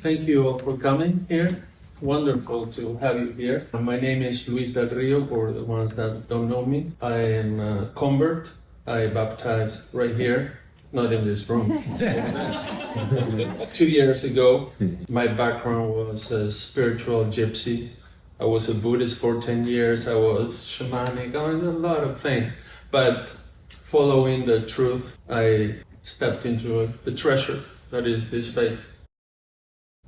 Thank you all for coming here. Wonderful to have you here. My name is Luis Del Rio, for the ones that don't know me. I am a convert. I baptized right here, not in this room. 2 years ago, my background was a spiritual gypsy. I was a Buddhist for 10 years. I was shamanic, I did a lot of things. But following the truth, I stepped into the treasure that is this faith.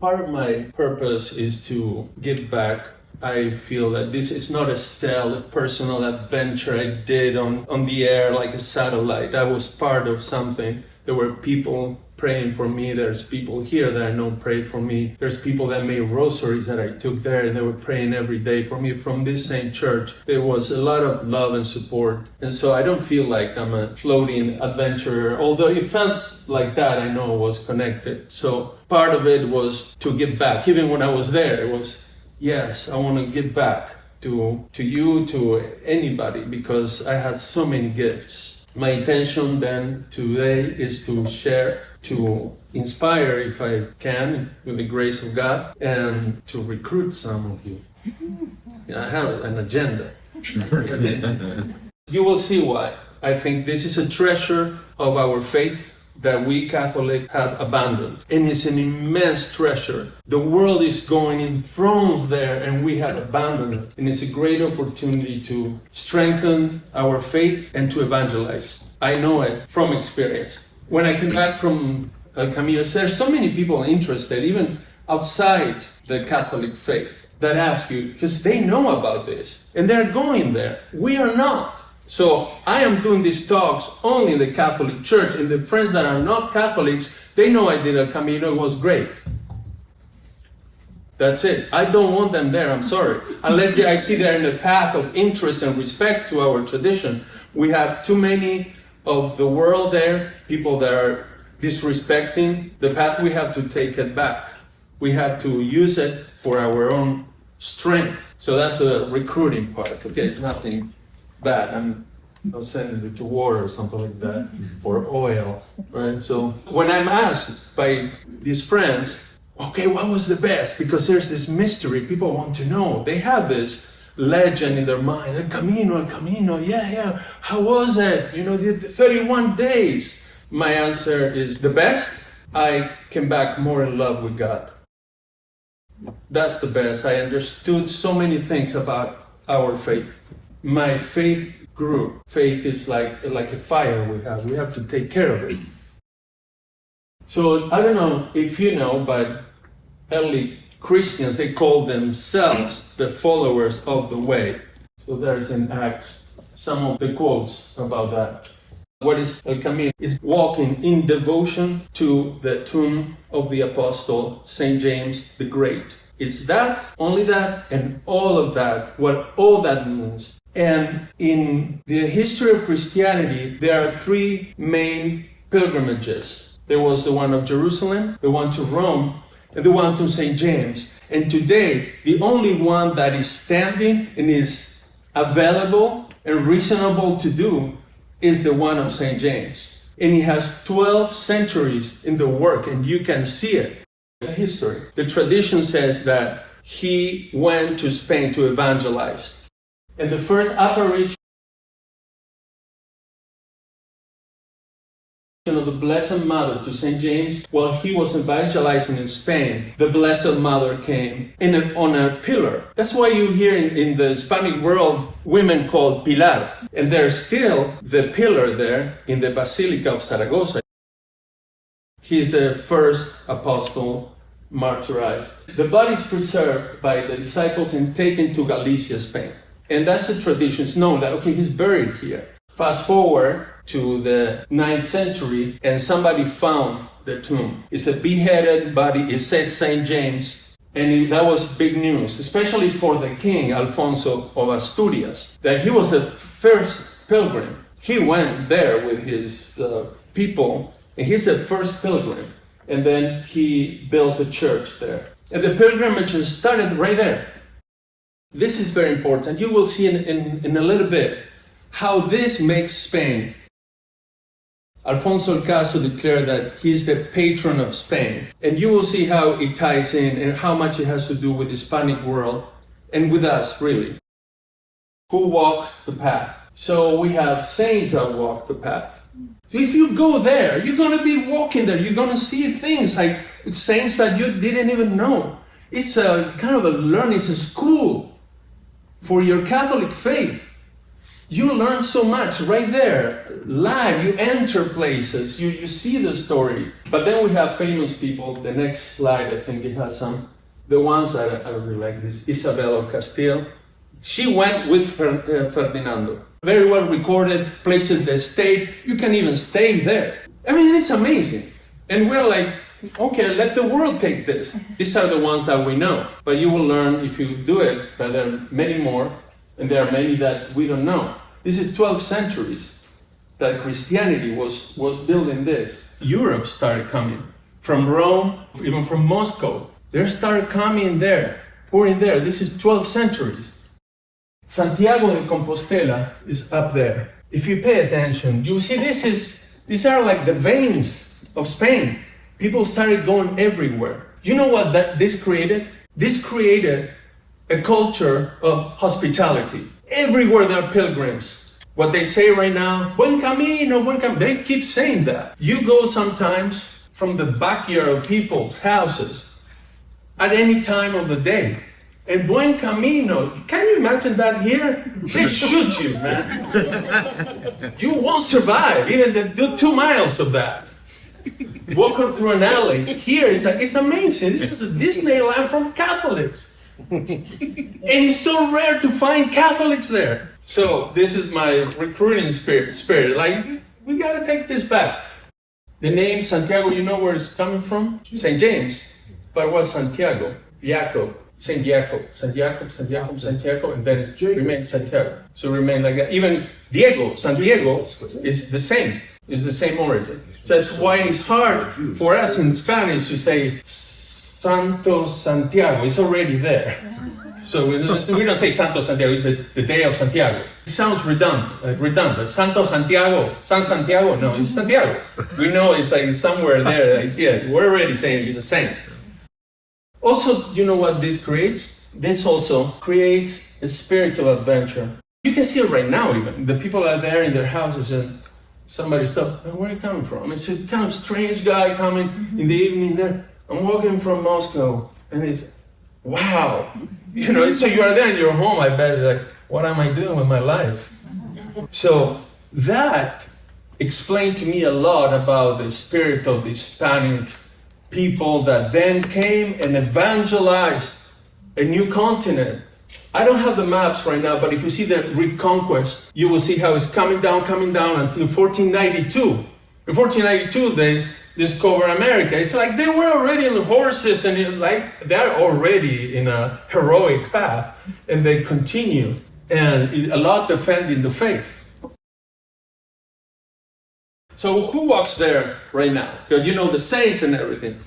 Part of my purpose is to give back. I feel that this is not a personal adventure I did on the air like a satellite. I was part of something. There were people praying for me. There's people here that I know prayed for me. There's people that made rosaries that I took there, and they were praying every day for me from this same church. There was a lot of love and support. And so I don't feel like I'm a floating adventurer, although it felt like that. I know it was connected. So part of it was to give back. Even when I was there, it was, yes, I want to give back to you, to anybody, because I had so many gifts. My intention then today is to share, to inspire if I can, with the grace of God, and to recruit some of you. I have an agenda. You will see why. I think this is a treasure of our faith that we Catholics have abandoned. And it's an immense treasure. The world is going in thrones there, and we have abandoned it. And it's a great opportunity to strengthen our faith and to evangelize. I know it from experience. When I came back from CAMINO, there's so many people interested, even outside the Catholic faith, that ask you, because they know about this, and they're going there. We are not. So I am doing these talks only in the Catholic Church, and the friends that are not Catholics, they know I did a CAMINO, it was great. That's it. I don't want them there, I'm sorry. Unless I see they're in the path of interest and respect to our tradition. We have too many of the world there, people that are disrespecting the path. We have to take it back. We have to use it for our own strength. So that's the recruiting part. Okay, it's nothing bad. I'm not sending you to war or something like that, or oil, right? So when I'm asked by these friends, okay, what was the best? Because there's this mystery, people want to know. They have this legend in their mind, El Camino, yeah, how was it? You know, the 31 days. My answer is the best. I came back more in love with God. That's the best. I understood so many things about our faith. My faith grew. Faith is like a fire we have. We have to take care of it. So I don't know if you know, but early Christians, they call themselves the followers of the way. So there's in Acts some of the quotes about that. What is El Camino? Is walking in devotion to the tomb of the Apostle St. James the Great. It's that, only that, and all of that, what all that means. And in the history of Christianity, there are three main pilgrimages. There was the one of Jerusalem, the one to Rome, and the one to St. James. And today, the only one that is standing and is available and reasonable to do is the one of St. James. And he has 12 centuries in the work, and you can see it in history. The tradition says that he went to Spain to evangelize. And the first apparition of the Blessed Mother to St. James, while he was evangelizing in Spain, the Blessed Mother came on a pillar. That's why you hear in the Hispanic world women called Pilar. And there's still the pillar there in the Basilica of Zaragoza. He's the first apostle martyrized. The body is preserved by the disciples and taken to Galicia, Spain. And that's a tradition. It's known that, okay, he's buried here. Fast forward to the 9th century, and somebody found the tomb. It's a beheaded body. It says St. James. And that was big news, especially for the king, Alfonso of Asturias, that he was the first pilgrim. He went there with his people, and he's the first pilgrim. And then he built a church there. And the pilgrimages started right there. This is very important. You will see in a little bit how this makes Spain Alfonso el Caso declared that he's the patron of Spain. And you will see how it ties in and how much it has to do with the Hispanic world and with us, really, who walk the path. So we have saints that walk the path. So if you go there, you're going to be walking there. You're going to see things like saints that you didn't even know. It's a kind of a learning, it's a school for your Catholic faith. You learn so much right there, live. You enter places, you see the stories. But then we have famous people. The next slide, I think it has some. The ones that I really like, this Isabel of Castile. She went with Ferdinando. Very well recorded, places that stayed. You can even stay there. I mean, it's amazing. And we're like, okay, let the world take this. These are the ones that we know. But you will learn if you do it that there are many more. And there are many that we don't know. This is 12 centuries that Christianity was building this. Europe started coming from Rome, even from Moscow. They started coming there, pouring there. This is 12 centuries. Santiago de Compostela is up there. If you pay attention, you see these are like the veins of Spain. People started going everywhere. You know what this created? This created a culture of hospitality. Everywhere there are pilgrims. What they say right now, buen camino, buen camino. They keep saying that. You go sometimes from the backyard of people's houses at any time of the day. And buen camino, can you imagine that here? They shoot you, man. You won't survive, even do 2 miles of that. Walking through an alley. Here, it's amazing. This is a Disneyland from Catholics. And it's so rare to find Catholics there. So this is my recruiting spirit. Like, we gotta take this back. The name Santiago, you know where it's coming from? St. James. But what's Santiago? Jacob. St. Jacob. Santiago, and then it remains Santiago. So remain like that. Even Santiago is the same. Is the same origin. So that's why it's hard for us in Spanish to say Santo Santiago. It's already there. So we don't say Santo Santiago. It's the day of Santiago. It sounds redundant. Santo Santiago, San Santiago. No, it's Santiago. We know it's like somewhere there. We're already saying it's a saint. Also, you know what this creates? This also creates a spirit of adventure. You can see it right now even. The people are there in their houses and somebody stopped. Where are you coming from? It's a kind of strange guy coming in the evening there. I'm walking from Moscow. And it's, wow. You know, so you are there in your home, I bet. Like, what am I doing with my life? So that explained to me a lot about the spirit of the Hispanic people that then came and evangelized a new continent. I don't have the maps right now, but if you see the Reconquest, you will see how it's coming down until 1492. In 1492, they discover America. It's like they were already on the horses and they're already in a heroic path, and they continue, and a lot defending the faith. So who walks there right now? Because you know the saints and everything.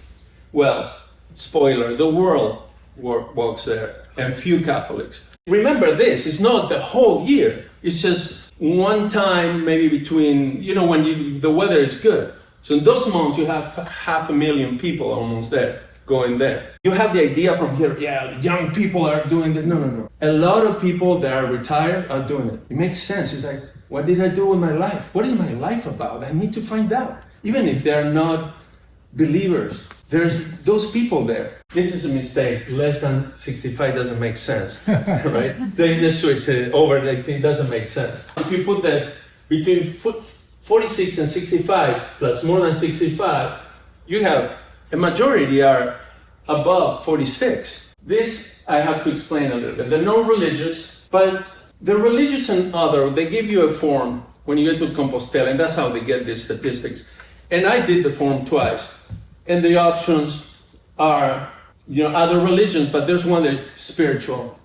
Well, spoiler, the world walks there, and few Catholics. Remember this, it's not the whole year. It's just one time, maybe between, when the weather is good. So in those months, you have 500,000 people almost there, going there. You have the idea from here, young people are doing that. No. A lot of people that are retired are doing it. It makes sense. It's like, what did I do with my life? What is my life about? I need to find out. Even if they're not believers, there's those people there. This is a mistake. Less than 65 doesn't make sense, right? They just switch it over. It doesn't make sense. If you put that between 46 and 65 plus more than 65, you have a majority are above 46. This I have to explain a little bit. They're not religious, but the religious and other, they give you a form when you get to Compostela, and that's how they get these statistics. And I did the form twice. And the options are, other religions, but there's one that's spiritual.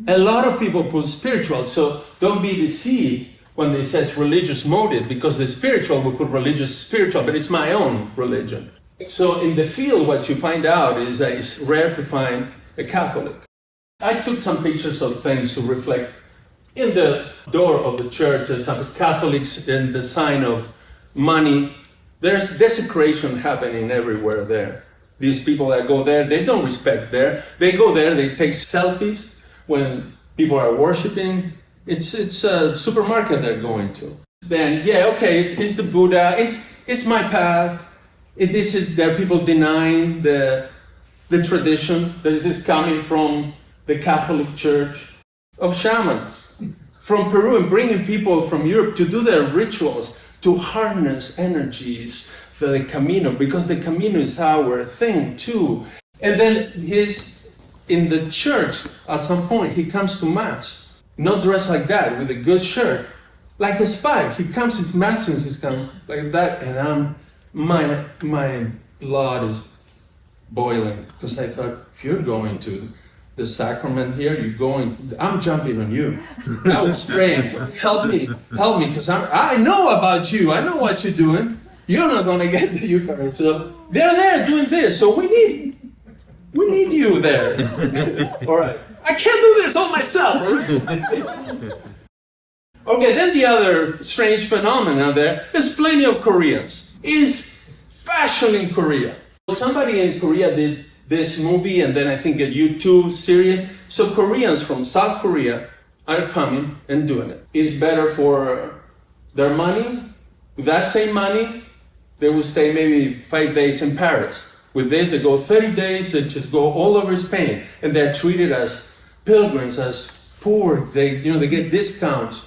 A lot of people put spiritual, so don't be deceived when it says religious motive, because the spiritual will put religious spiritual, but it's my own religion. So in the field, what you find out is that it's rare to find a Catholic. I took some pictures of things to reflect. In the door of the church, there's some Catholics and the sign of money There's desecration happening everywhere there. These people that go there, they don't respect there. They go there, they take selfies when people are worshiping. It's a supermarket they're going to. Then, yeah, okay, it's the Buddha, it's my path. There are people denying the tradition. This is coming from the Catholic Church of shamans from Peru, and bringing people from Europe to do their rituals, to harness energies for the CAMINO, because the CAMINO is our thing too. And then in the church, at some point, he comes to Mass, not dressed like that, with a good shirt, like a spy. He comes to Mass and he's kind of like that, and my blood is boiling, because I thought, if you're going to the sacrament here, I'm jumping on you. I was praying, help me, because I know about you, I know what you're doing. You're not going to get the Eucharist. So they're there doing this, so we need you there. All right. I can't do this all myself, all right? Okay, then the other strange phenomenon there's plenty of Koreans. Is fashion in Korea. Somebody in Korea did this movie, and then I think a YouTube series. So Koreans from South Korea are coming and doing it. It's better for their money. With that same money, they will stay maybe 5 days in Paris. With this, they go 30 days and just go all over Spain. And they're treated as pilgrims, as poor. They get discounts.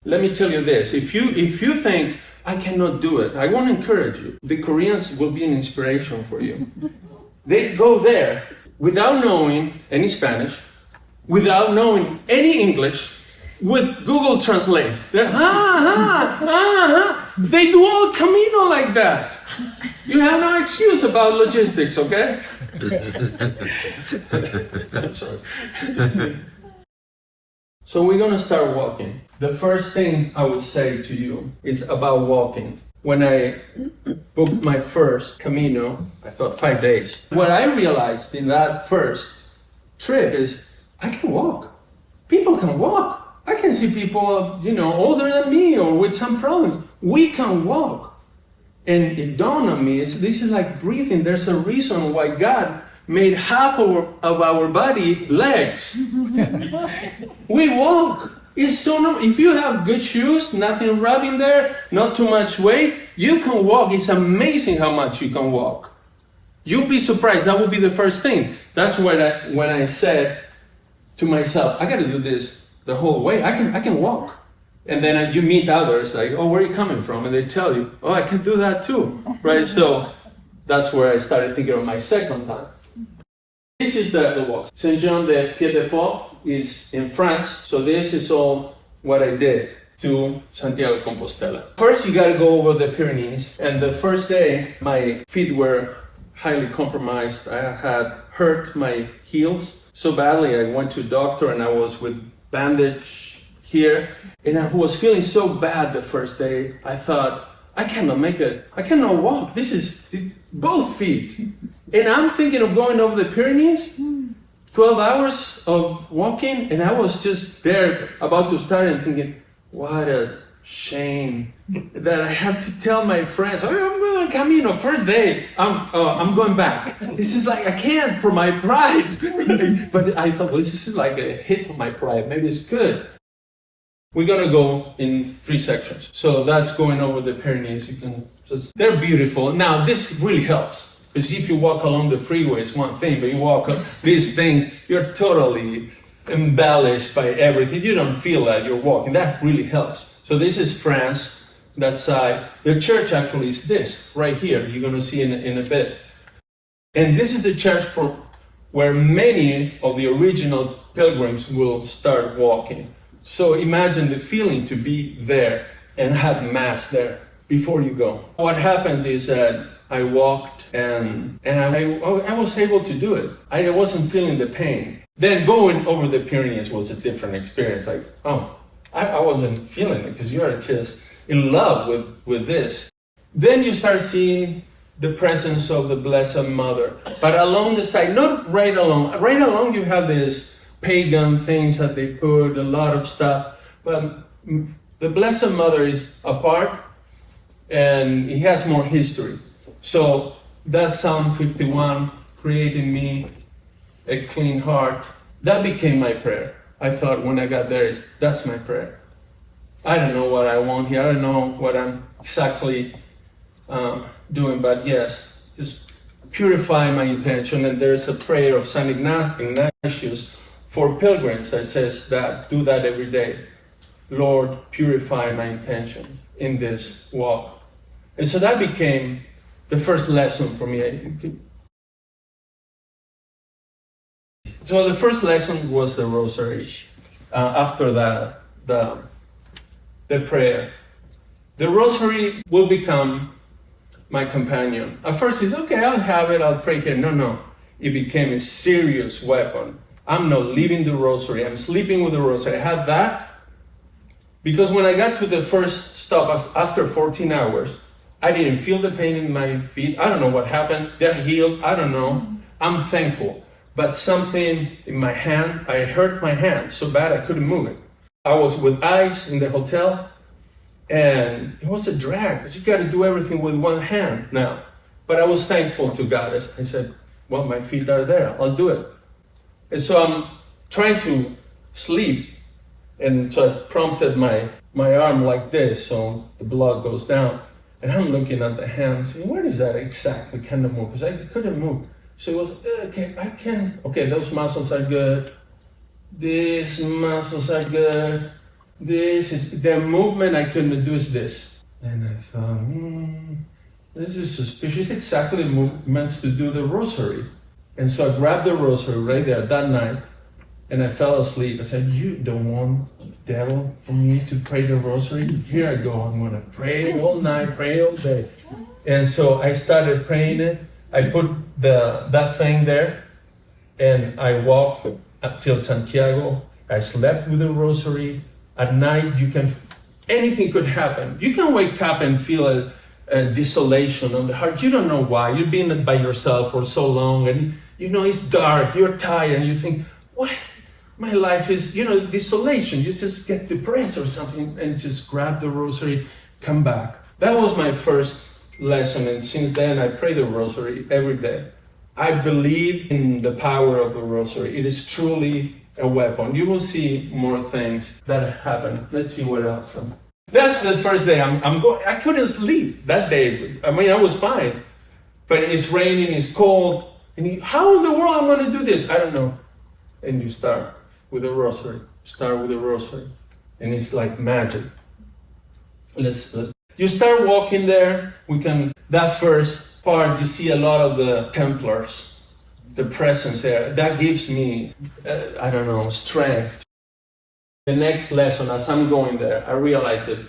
Let me tell you this. If you think, I cannot do it, I want to encourage you. The Koreans will be an inspiration for you. They go there without knowing any Spanish, without knowing any English, with Google Translate. They're, They do all Camino like that. You have no excuse about logistics, okay? I'm sorry. So we're gonna start walking. The first thing I will say to you is about walking. When I booked my first Camino, I thought 5 days. What I realized in that first trip is I can walk. People can walk. I can see people, older than me or with some problems. We can walk. And it dawned on me, this is like breathing. There's a reason why God made half of our body legs. We walk. It's so if you have good shoes, nothing rubbing there, not too much weight, you can walk. It's amazing how much you can walk. You'll be surprised. That would be the first thing. That's when I said to myself, I got to do this the whole way. I can walk. And then you meet others like, oh, where are you coming from? And they tell you, oh, I can do that too, right? So that's where I started thinking of my second time. This is the walk. Saint Jean de Pied-de-Port is in France, so this is all what I did to Santiago de Compostela. First, you gotta go over the Pyrenees, and the first day, my feet were highly compromised. I had hurt my heels so badly, I went to a doctor and I was with bandage here, and I was feeling so bad the first day. I thought, I cannot make it. I cannot walk. This is both feet. And I'm thinking of going over the Pyrenees, 12 hours of walking, and I was just there about to start and thinking, what a shame that I have to tell my friends, oh, I'm going to Camino, first day, I'm going back. This is like, I can't for my pride. But I thought, well, this is like a hit on my pride. Maybe it's good. We're going to go in 3 sections. So that's going over the Pyrenees. They're beautiful. Now, this really helps. Because if you walk along the freeway, it's one thing, but you walk these things, you're totally embellished by everything. You don't feel that you're walking. That really helps. So this is France, that side. The church actually is this, right here. You're going to see in a bit. And this is the church where many of the original pilgrims will start walking. So imagine the feeling to be there and have Mass there before you go. What happened is that I walked and I was able to do it. I wasn't feeling the pain. Then going over the Pyrenees was a different experience. Like, I wasn't feeling it because you are just in love with this. Then you start seeing the presence of the Blessed Mother. But along the side, not right along. Right along you have these pagan things that they put, a lot of stuff. But the Blessed Mother is apart. and it has more history. So that Psalm 51, creating me a clean heart, that became my prayer. I thought when I got there, that's my prayer. I don't know what I want here. I don't know what I'm exactly doing, but yes, just purify my intention. And there's a prayer of Saint Ignatius for pilgrims that says that, do that every day. Lord, purify my intention in this walk. And so that became the first lesson for me. So the first lesson was the rosary. After that, the prayer. The rosary will become my companion. At first it's okay, I'll have it, I'll pray here. No. It became a serious weapon. I'm not leaving the rosary, I'm sleeping with the rosary. I had that because when I got to the first stop after 14 hours, I didn't feel the pain in my feet. I don't know what happened. They're healed. I don't know. I'm thankful. But something in my hand, I hurt my hand so bad I couldn't move it. I was with ice in the hotel, and it was a drag because you got to do everything with one hand now. But I was thankful to God. I said, well, my feet are there. I'll do it. And so I'm trying to sleep. And so I prompted my arm like this so the blood goes down. And I'm looking at the hand, saying, where is that exactly kind of move? Because I couldn't move. So it was, okay, I can. Okay, those muscles are good. These muscles are good. The movement I couldn't do is this. And I thought, this is suspicious. Exactly the movements to do the rosary. And so I grabbed the rosary right there that night, and I fell asleep. I said, you don't want the devil for me to pray the rosary? Here I go. I'm going to pray all night, pray all day. And so I started praying it. I put that thing there, and I walked up till Santiago. I slept with the rosary. At night, anything could happen. You can wake up and feel a desolation on the heart. You don't know why. You've been by yourself for so long, and it's dark. You're tired, and you think, what? My life is, desolation. You just get depressed or something, and just grab the rosary, come back. That was my first lesson, and since then I pray the rosary every day. I believe in the power of the rosary. It is truly a weapon. You will see more things that happen. Let's see what else. That's the first day. I couldn't sleep that day. I mean, I was fine, but it's raining, it's cold, and how in the world I'm going to do this? I don't know. And you start with a rosary. Start with a rosary, and it's like magic. Let's. You start walking there. That first part, you see a lot of the Templars, the presence there. That gives me, strength. The next lesson, as I'm going there, I realized it.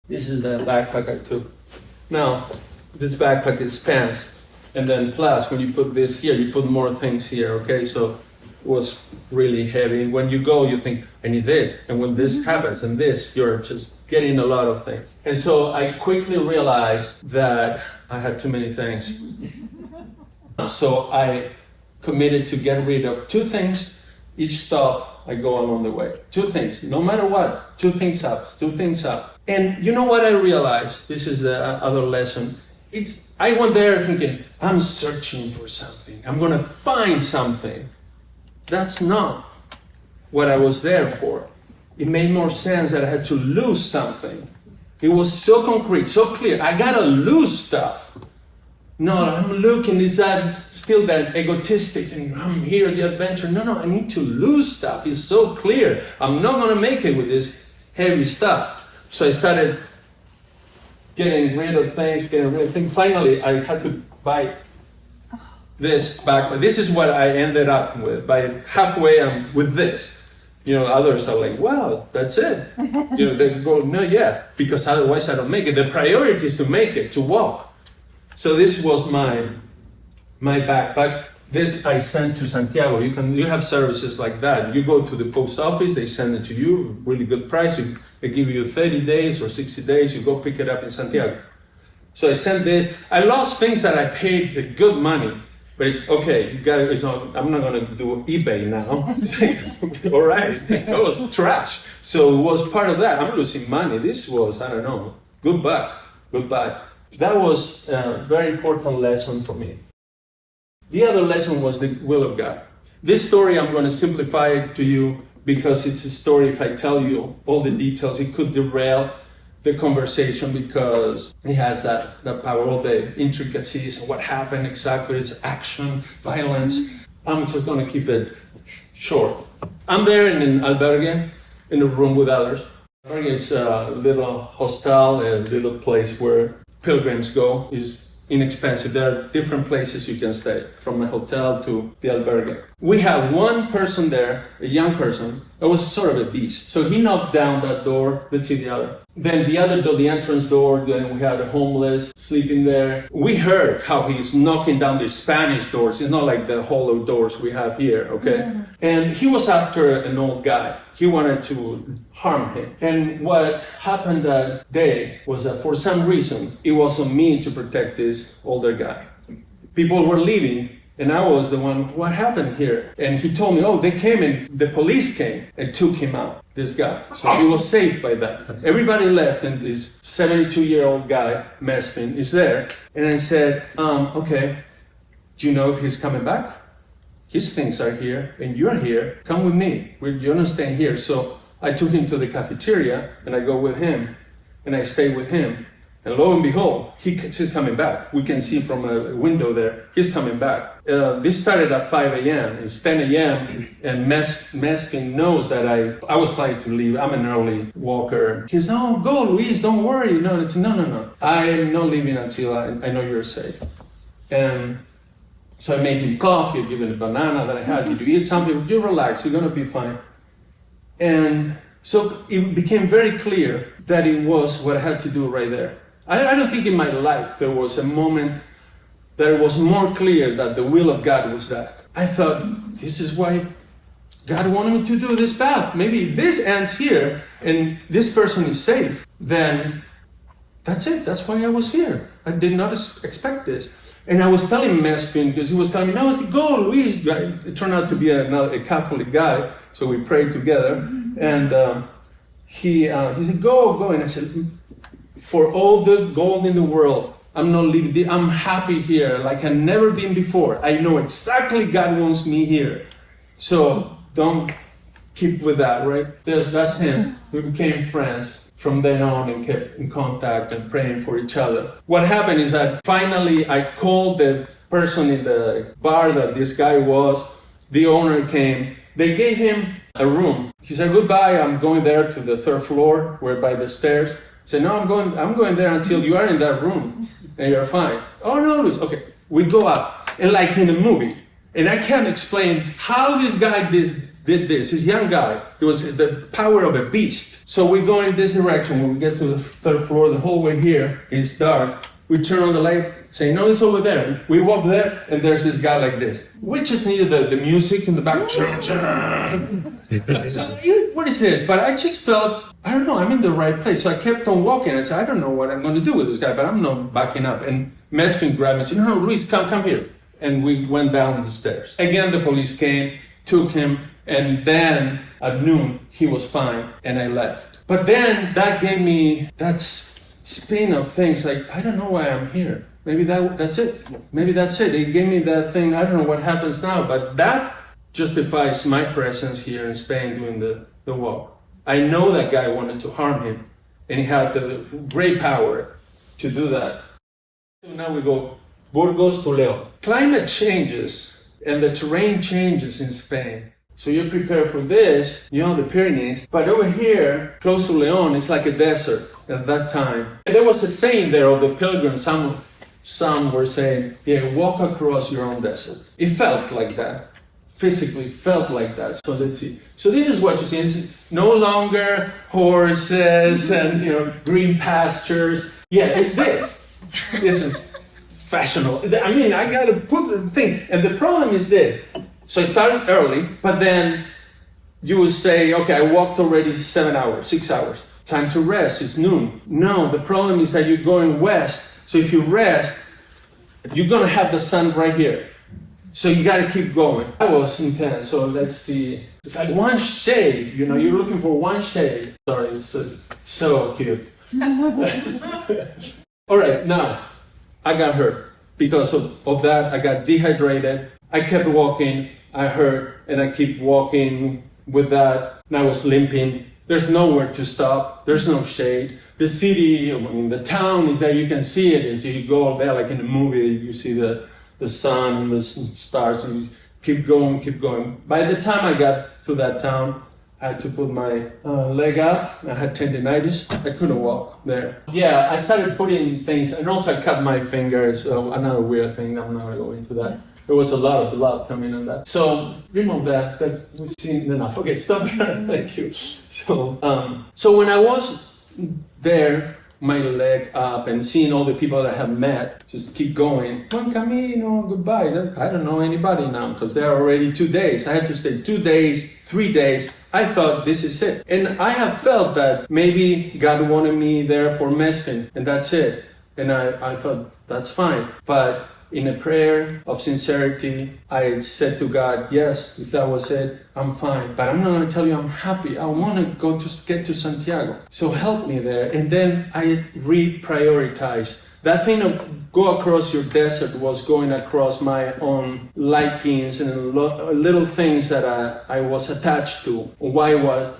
This is the backpack I took. Now, this backpack expands. And then plus, when you put this here, you put more things here, okay? So it was really heavy. When you go, you think, I need this. And when this happens and this, you're just getting a lot of things. And so I quickly realized that I had too many things. So I committed to get rid of 2 things. Each stop, I go along the way. 2 things, no matter what, 2 things up, 2 things up. And you know what I realized? This is the other lesson. I went there thinking, I'm searching for something. I'm going to find something. That's not what I was there for. It made more sense that I had to lose something. It was so concrete, so clear. I got to lose stuff. No, I'm looking, it's still that egotistic, and I'm here, the adventure. No, I need to lose stuff. It's so clear. I'm not going to make it with this heavy stuff. So I started getting rid of things, Finally, I had to buy this backpack. This is what I ended up with. By halfway, I'm with this. Others are like, wow, that's it. They go, no, yeah, because otherwise I don't make it. The priority is to make it, to walk. So this was my backpack. This I sent to Santiago. You have services like that. You go to the post office, they send it to you, really good price. They give you 30 days or 60 days, you go pick it up in Santiago. So I sent this. I lost things that I paid good money. But it's okay, you got it. It's not, I'm not going to do eBay now. It's like, all right, that was trash. So it was part of that. I'm losing money. This was, I don't know, goodbye. That was a very important lesson for me. The other lesson was the will of God. This story, I'm going to simplify it to you because it's a story, if I tell you all the details, it could derail the conversation because it has that power, all the intricacies and what happened exactly, it's action, violence. I'm just going to keep it short. I'm there in an albergue, in a room with others. Albergue is a little hostel, a little place where pilgrims go. It's inexpensive. There are different places you can stay, from the hotel to the albergue. We have one person there, a young person, that was sort of a beast. So he knocked down that door. Let's see the other. Then the other door, the entrance door, then we had a homeless sleeping there. We heard how he's knocking down the Spanish doors. It's not like the hollow doors we have here, okay? Mm-hmm. And he was after an old guy. He wanted to harm him. And what happened that day was that for some reason, it was on me to protect this older guy. People were leaving, and I was the one, what happened here? And he told me, oh, they came and the police came and took him out, this guy. So he was saved by that. Everybody left, and this 72-year-old guy, Mesfin, is there. And I said, okay, do you know if he's coming back? His things are here, and you're here. Come with me. You're not staying here. So I took him to the cafeteria, and I go with him, and I stay with him. And lo and behold, he's coming back. We can see from a window there, he's coming back. This started at 5 a.m. It's 10 a.m. and Mesfin knows that I was planning to leave. I'm an early walker. He says, no, go, Luis, don't worry. No. I am not leaving until I know you're safe. And so I made him coffee, I gave him a banana that I had. Did you eat something? You relax, you're going to be fine. And so it became very clear that it was what I had to do right there. I don't think in my life there was a moment that it was more clear that the will of God was that. I thought, this is why God wanted me to do this path. Maybe this ends here and this person is safe. Then that's it. That's why I was here. I did not expect this. And I was telling Mesfin, because he was telling me, no, go, Luis. It turned out to be a Catholic guy, so we prayed together. And he said, go. And I said, for all the gold in the world, I'm not leaving. I'm happy here, like I've never been before. I know exactly God wants me here. So don't keep with that, right? That's him. We became friends from then on and kept in contact and praying for each other. What happened is that finally I called the person in the bar that this guy was. The owner came. They gave him a room. He said, goodbye, I'm going there to the third floor. We're by the stairs. I said, no, I'm going there until you are in that room and you're fine. Oh, no, Luis. Okay, we go up. And like in a movie. And I can't explain how this guy did this. This young guy. It was the power of a beast. So we go in this direction. When we get to the third floor, the whole way here is dark. We turn on the light, say, no, it's over there. We walk there, and there's this guy like this. We just needed the music in the back. So, what is it? But I just felt, I don't know, I'm in the right place. So I kept on walking. I said, I don't know what I'm going to do with this guy, but I'm not backing up. And Mesfin grabbed me and said, no, Luis, come here. And we went down the stairs. Again, the police came, took him, and then at noon, he was fine, and I left. But then that gave me that spin of things like, I don't know why I'm here. Maybe that's it. Maybe that's it. It gave me that thing, I don't know what happens now, but that justifies my presence here in Spain doing the walk. I know that guy wanted to harm him, and he had the great power to do that. So now we go Burgos to León. Climate changes and the terrain changes in Spain. So you're prepared for this, the Pyrenees. But over here, close to León, it's like a desert at that time. And there was a saying there of the pilgrims. Some were saying, walk across your own desert. It felt like that. Physically felt like that. So let's see. So this is what you see. It's no longer horses and green pastures. Yeah, it's this. This is fashionable. I mean, I gotta put the thing. And the problem is this. So I started early, but then you would say, okay, I walked already 7 hours, 6 hours. Time to rest, it's noon. No, the problem is that you're going west. So if you rest, you're gonna have the sun right here. So you got to keep going. That was intense. So let's see. It's like one shade, you know, you're looking for one shade. Sorry, it's so cute. All right, now I got hurt. Because of that, I got dehydrated. I kept walking, I hurt, and I keep walking with that. And I was limping. There's nowhere to stop. There's no shade. The city, I mean, the town is there. You can see it. And so you go there like in a movie. You see the sun and the stars, and you keep going, keep going. By the time I got to that town, I had to put my leg up. I had tendinitis. I couldn't walk there. Yeah, I started putting things, and also I cut my fingers. Another weird thing. I'm not gonna go into that. There was a lot of blood coming on that. So remove that. We've seen enough. Okay, stop there. Thank you. So when I was there, my leg up and seeing all the people that I have met, just keep going. Buen camino, goodbye. I don't know anybody now because there are already 2 days. I had to stay 2 days, 3 days. I thought this is it. And I have felt that maybe God wanted me there for Mesfin and that's it. And I thought that's fine. But in a prayer of sincerity, I said to God, yes, if that was it, I'm fine. But I'm not going to tell you I'm happy. I want to get to Santiago. So help me there. And then I reprioritized. That thing of go across your desert was going across my own likings and little things that I was attached to. Why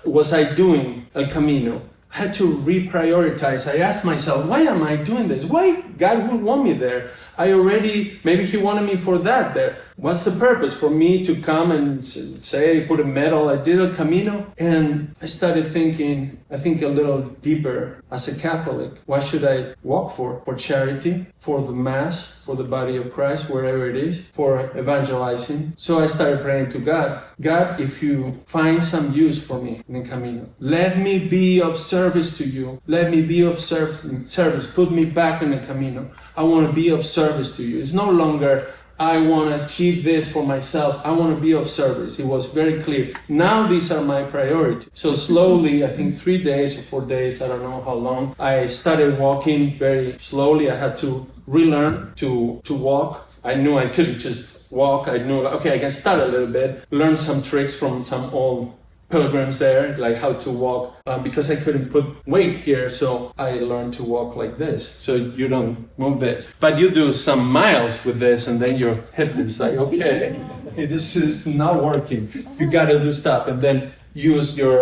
was I doing El Camino? I had to reprioritize. I asked myself, why am I doing this? Why God would want me there? Maybe He wanted me for that there. What's the purpose? For me to come and say, put a medal, I did El Camino? And I started thinking, I think a little deeper. As a Catholic, what should I walk for? For charity, for the Mass, for the body of Christ, wherever it is, for evangelizing. So I started praying to God. God, if you find some use for me in El Camino, let me be of service to you. Let me be of service. Put me back in El Camino. I want to be of service to you. It's no longer, I want to achieve this for myself. I want to be of service. It was very clear. Now these are my priorities. So slowly, I think 3 days or 4 days, I don't know how long, I started walking very slowly. I had to relearn to walk. I knew I couldn't just walk. I knew, okay, I can start a little bit, learn some tricks from some old pilgrims there, like how to walk, because I couldn't put weight here, so I learned to walk like this. So you don't move this, but you do some miles with this, and then your hip is like, okay, this is not working. You gotta do stuff, and then use your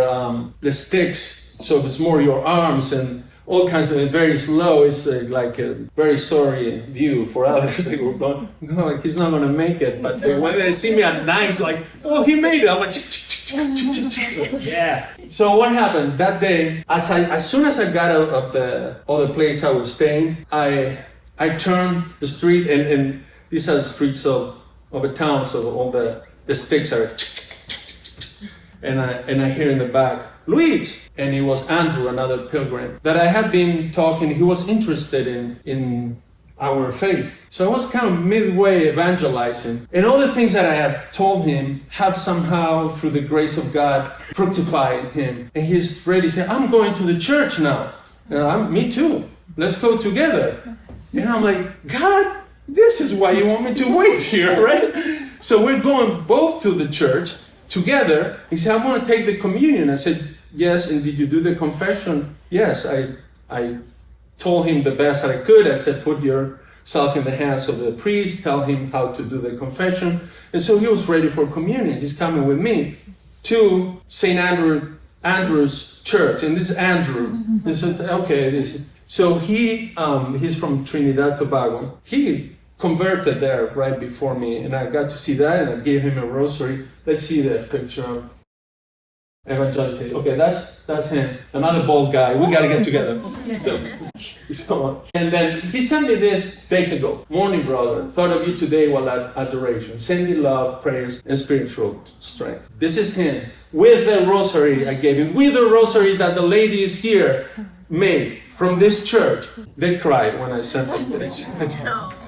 the sticks. So it's more your arms and all kinds of it. Very slow. It's like a very sorry view for others. They go, no, he's not gonna make it. But when they see me at night, like, oh, he made it. I'm like, yeah. So what happened that day? As soon as I got out of the other place I was staying, I turned the street, and these are the streets of a town, so all the sticks are, and I hear in the back, Luis, and it was Andrew, another pilgrim that I had been talking. He was interested in our faith. So I was kind of midway evangelizing. And all the things that I have told him have somehow, through the grace of God, fructified in him. And he's ready to say, I'm going to the church now. Me too. Let's go together. And I'm like, God, this is why you want me to wait here, right? So we're going both to the church together. He said, I'm going to take the communion. I said, yes. And did you do the confession? Yes, I told him the best that I could. I said, put yourself in the hands of the priest, tell him how to do the confession. And so he was ready for communion. He's coming with me to St. Andrew's church. And this is Andrew. And so, okay, so he's from Trinidad Tobago. He converted there right before me, and I got to see that, and I gave him a rosary. Let's see the picture of evangelization. Okay, that's him. Another bald guy. We gotta get together. So, and then he sent me this days ago. Morning, brother. Thought of you today while at adoration. Sending love, prayers, and spiritual strength. This is him. With the rosary I gave him. With the rosary that the ladies here made from this church. They cried when I sent them this.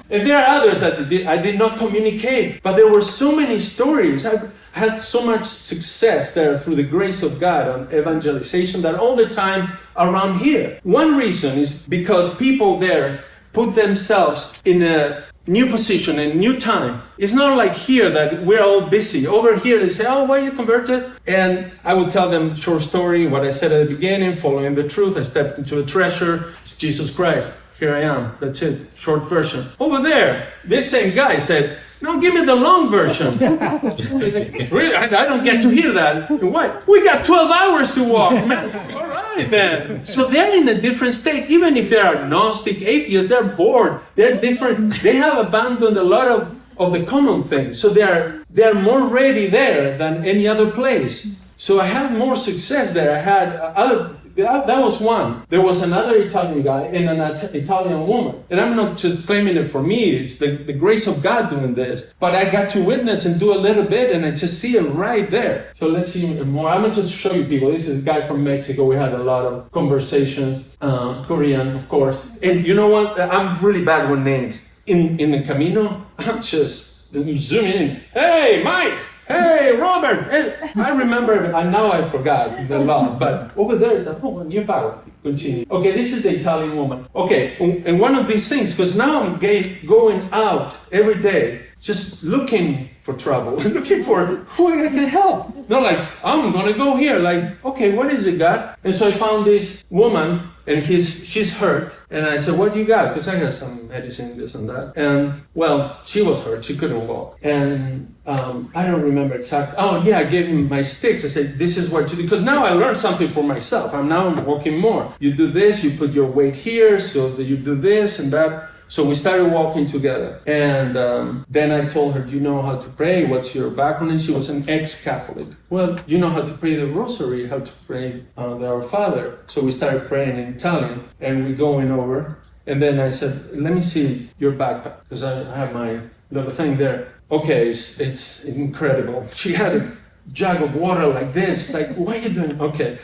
And there are others that I did not communicate. But there were so many stories. I had so much success there through the grace of God on evangelization that all the time around here. One reason is because people there put themselves in a new position and new time. It's not like here that we're all busy. Over here they say, oh, why you converted? And I will tell them short story, what I said at the beginning, following the truth. I stepped into a treasure. It's Jesus Christ. Here I am. That's it. Short version. Over there, this same guy said, no, give me the long version. He's like, really? I don't get to hear that. Why? We got 12 hours to walk, man. All right, then. So they're in a different state. Even if they are Gnostic, atheists, they're bored. They're different. They have abandoned a lot of the common things. So they're more ready there than any other place. So I had more success there. I had that was one. There was another Italian guy and an Italian woman. And I'm not just claiming it for me. It's the grace of God doing this. But I got to witness and do a little bit, and I just see it right there. So let's see more. I'm going to just show you people. This is a guy from Mexico. We had a lot of conversations. Korean, of course. And you know what? I'm really bad with names. In the CAMINO, I'm just zooming in. Hey, Mike! Hey, Robert! Hey. I remember, and now I forgot a lot, but over there is a new power. Continue. Okay, this is the Italian woman. Okay, and one of these things, because now I'm going out every day, just looking for trouble, looking for who I can help. Not like, I'm gonna go here, like, okay, what is it, God? And so I found this woman, and she's hurt. And I said, what do you got? Because I got some medicine, this and that. And, well, she was hurt. She couldn't walk. And I don't remember exactly. Oh, yeah, I gave him my sticks. I said, this is what you do. Because now I learned something for myself. I'm walking more. You do this, you put your weight here, so that you do this and that. So we started walking together. And then I told her, do you know how to pray? What's your background? And she was an ex-Catholic. Well, you know how to pray the rosary, how to pray the Our Father. So we started praying in Italian, and we going over. And then I said, let me see your backpack, because I have my little thing there. Okay, it's incredible. She had a jug of water like this. It's like, what are you doing? Okay.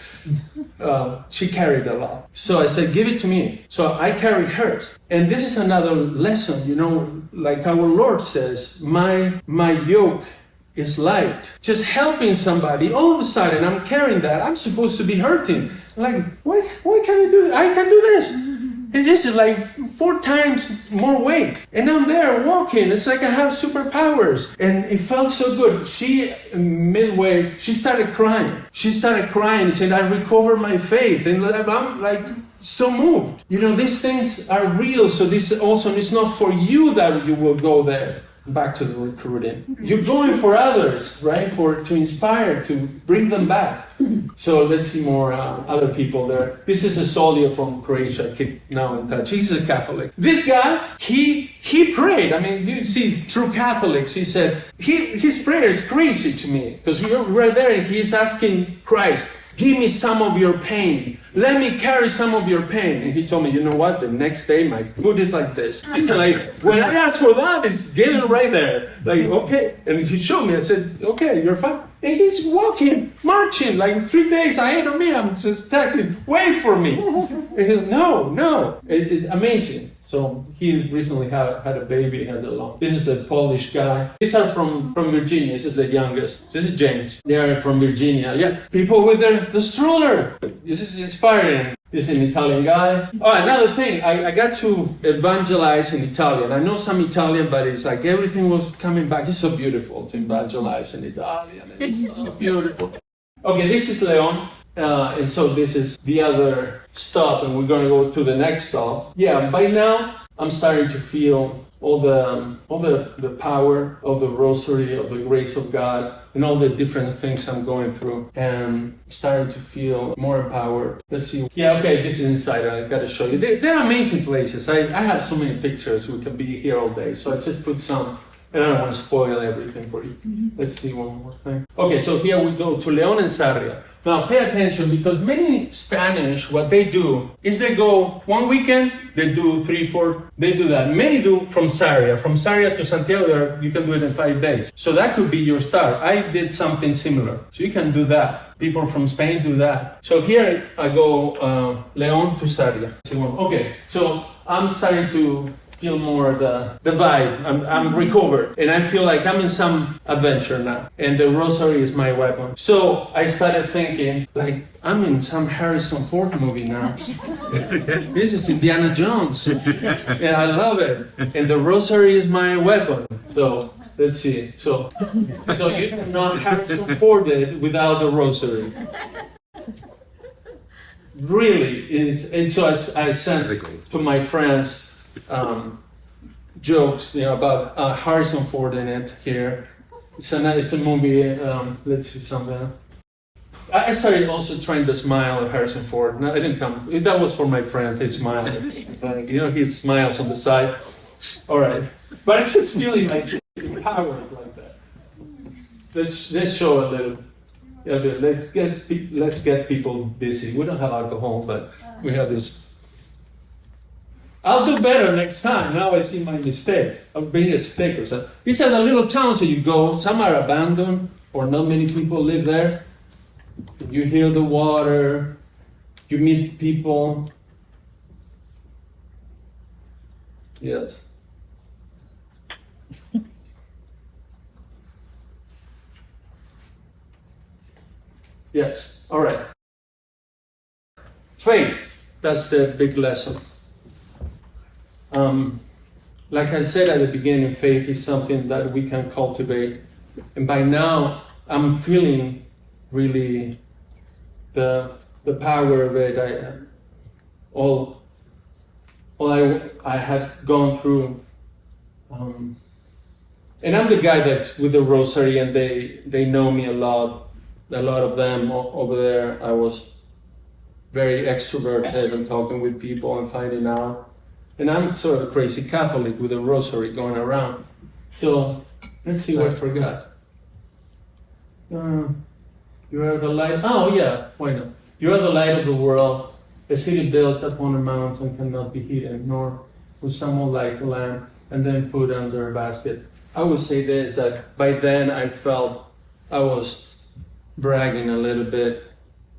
She carried a lot. So I said, give it to me. So I carried hers. And this is another lesson, you know, like our Lord says, my yoke is light. Just helping somebody, all of a sudden I'm carrying that. I'm supposed to be hurting. Like, why can't I do that? I can do this. It's just like 4 times more weight. And I'm there walking. It's like I have superpowers. And it felt so good. Midway, she started crying. She started crying and said, I recovered my faith. And I'm like so moved. You know, these things are real. So this also is not for you that you will go there. Back to the recruiting. You're going for others, right? To inspire, to bring them back. So let's see more other people there. This is a soldier from Croatia. I keep now in touch. He's a Catholic. This guy, he prayed. I mean, you see, true Catholics. He said his prayer is crazy to me because we're right there and he's asking Christ, give me some of your pain. Let me carry some of your pain. And he told me, you know what? The next day, my foot is like this. Like, when I asked for that, it's getting right there. Like, okay. And he showed me. I said, okay, you're fine. And he's walking, marching, like 3 days ahead of me. I'm just texting, wait for me. And he said, no. It's amazing. So he recently had a baby, has a long. This is a Polish guy. These are from Virginia. This is the youngest. This is James. They are from Virginia. Yeah, people with the stroller. This is inspiring. This is an Italian guy. Oh, another thing. I got to evangelize in Italian. I know some Italian, but it's like everything was coming back. It's so beautiful to evangelize in Italian. It's so beautiful. Okay, this is Leon. And so this is the other stop, and we're going to go to the next stop. Yeah, by now I'm starting to feel all the power of the rosary, of the grace of God, and all the different things I'm going through, and starting to feel more empowered. Let's see. Yeah, okay, this is inside. I got to show you. They're amazing places. I have so many pictures. We could be here all day, so I just put some. And I don't want to spoil everything for you. Let's see one more thing. Okay, so here we go to León and Sarria. Now pay attention, because many Spanish, what they do is they go one weekend, they do 3, 4, they do that. Many do from Sarria to Santiago, you can do it in 5 days. So that could be your start. I did something similar. So you can do that. People from Spain do that. So here I go León to Sarria. Okay, so I'm starting to feel more the vibe. I'm recovered, and I feel like I'm in some adventure now. And the rosary is my weapon. So I started thinking, like, I'm in some Harrison Ford movie now. This is Indiana Jones, and I love it. And the rosary is my weapon. So let's see. So you cannot Harrison Ford it without the rosary. Really, so I sent to my friends jokes, about Harrison Ford in it here. It's a movie. Let's see something. I started also trying to smile at Harrison Ford. No, I didn't come. That was for my friends. They smiled. He smiles on the side. All right, but I'm just feeling like empowered like that. Let's show a little. Let's get people busy. We don't have alcohol, but we have this. I'll do better next time. Now I see my mistake. I'll bring a steak or something. These are the little towns that you go. Some are abandoned, or not many people live there. You hear the water. You meet people. Yes. Yes, all right. Faith, that's the big lesson. Like I said at the beginning, faith is something that we can cultivate. And by now, I'm feeling really the power of it. I had gone through. And I'm the guy that's with the rosary, and they know me a lot. A lot of them over there, I was very extroverted and talking with people and finding out. And I'm sort of a crazy Catholic with a rosary going around. So let's see what I forgot. You are the light. Oh yeah, why not? You are the light of the world. A city built upon a mountain cannot be hidden, nor with someone like a lamp and then put under a basket. I would say this, that by then I felt I was bragging a little bit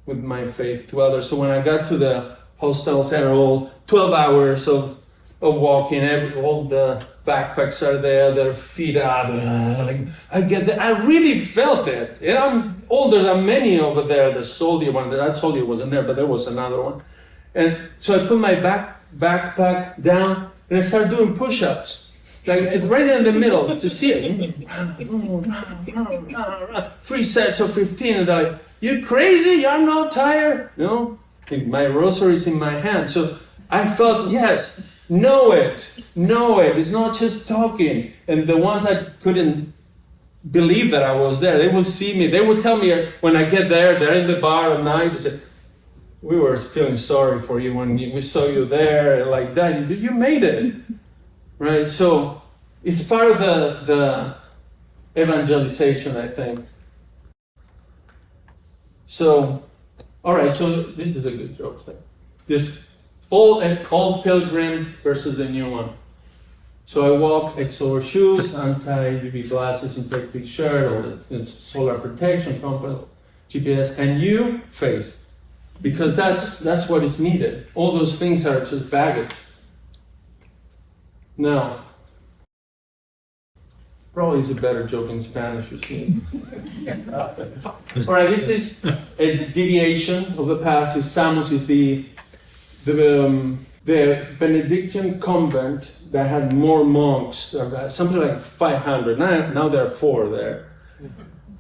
with my faith to others. So when I got to the hostels, they're all 12 hours of walking. All the backpacks are there, their feet out. I get that. I really felt it. And I'm older than many over there. The soldier one that I told you wasn't there, but there was another one. And so I put my backpack down and I started doing push-ups. Like it's right in the middle to see it. 3 sets of 15, and they're like, "You crazy? You're not tired?" No, my rosary is in my hand. So I felt, yes, know it. It's not just talking. And the ones that couldn't believe that I was there, they would see me. They would tell me when I get there, they're in the bar at night. They said, "We were feeling sorry for you when we saw you there," like that. You made it. Right, so it's part of the evangelization, I think. So, all right, so this is a good joke. This old pilgrim versus the new one. So I walk, XOR shoes, anti-UV glasses, synthetic shirt, all this solar protection, compass, GPS, and you, faith. Because that's what is needed. All those things are just baggage. Now, probably is a better joke in Spanish, you see. All right, this is a deviation of the past. Samos is the Benedictine convent that had more monks, something like 500. Now there are 4 there.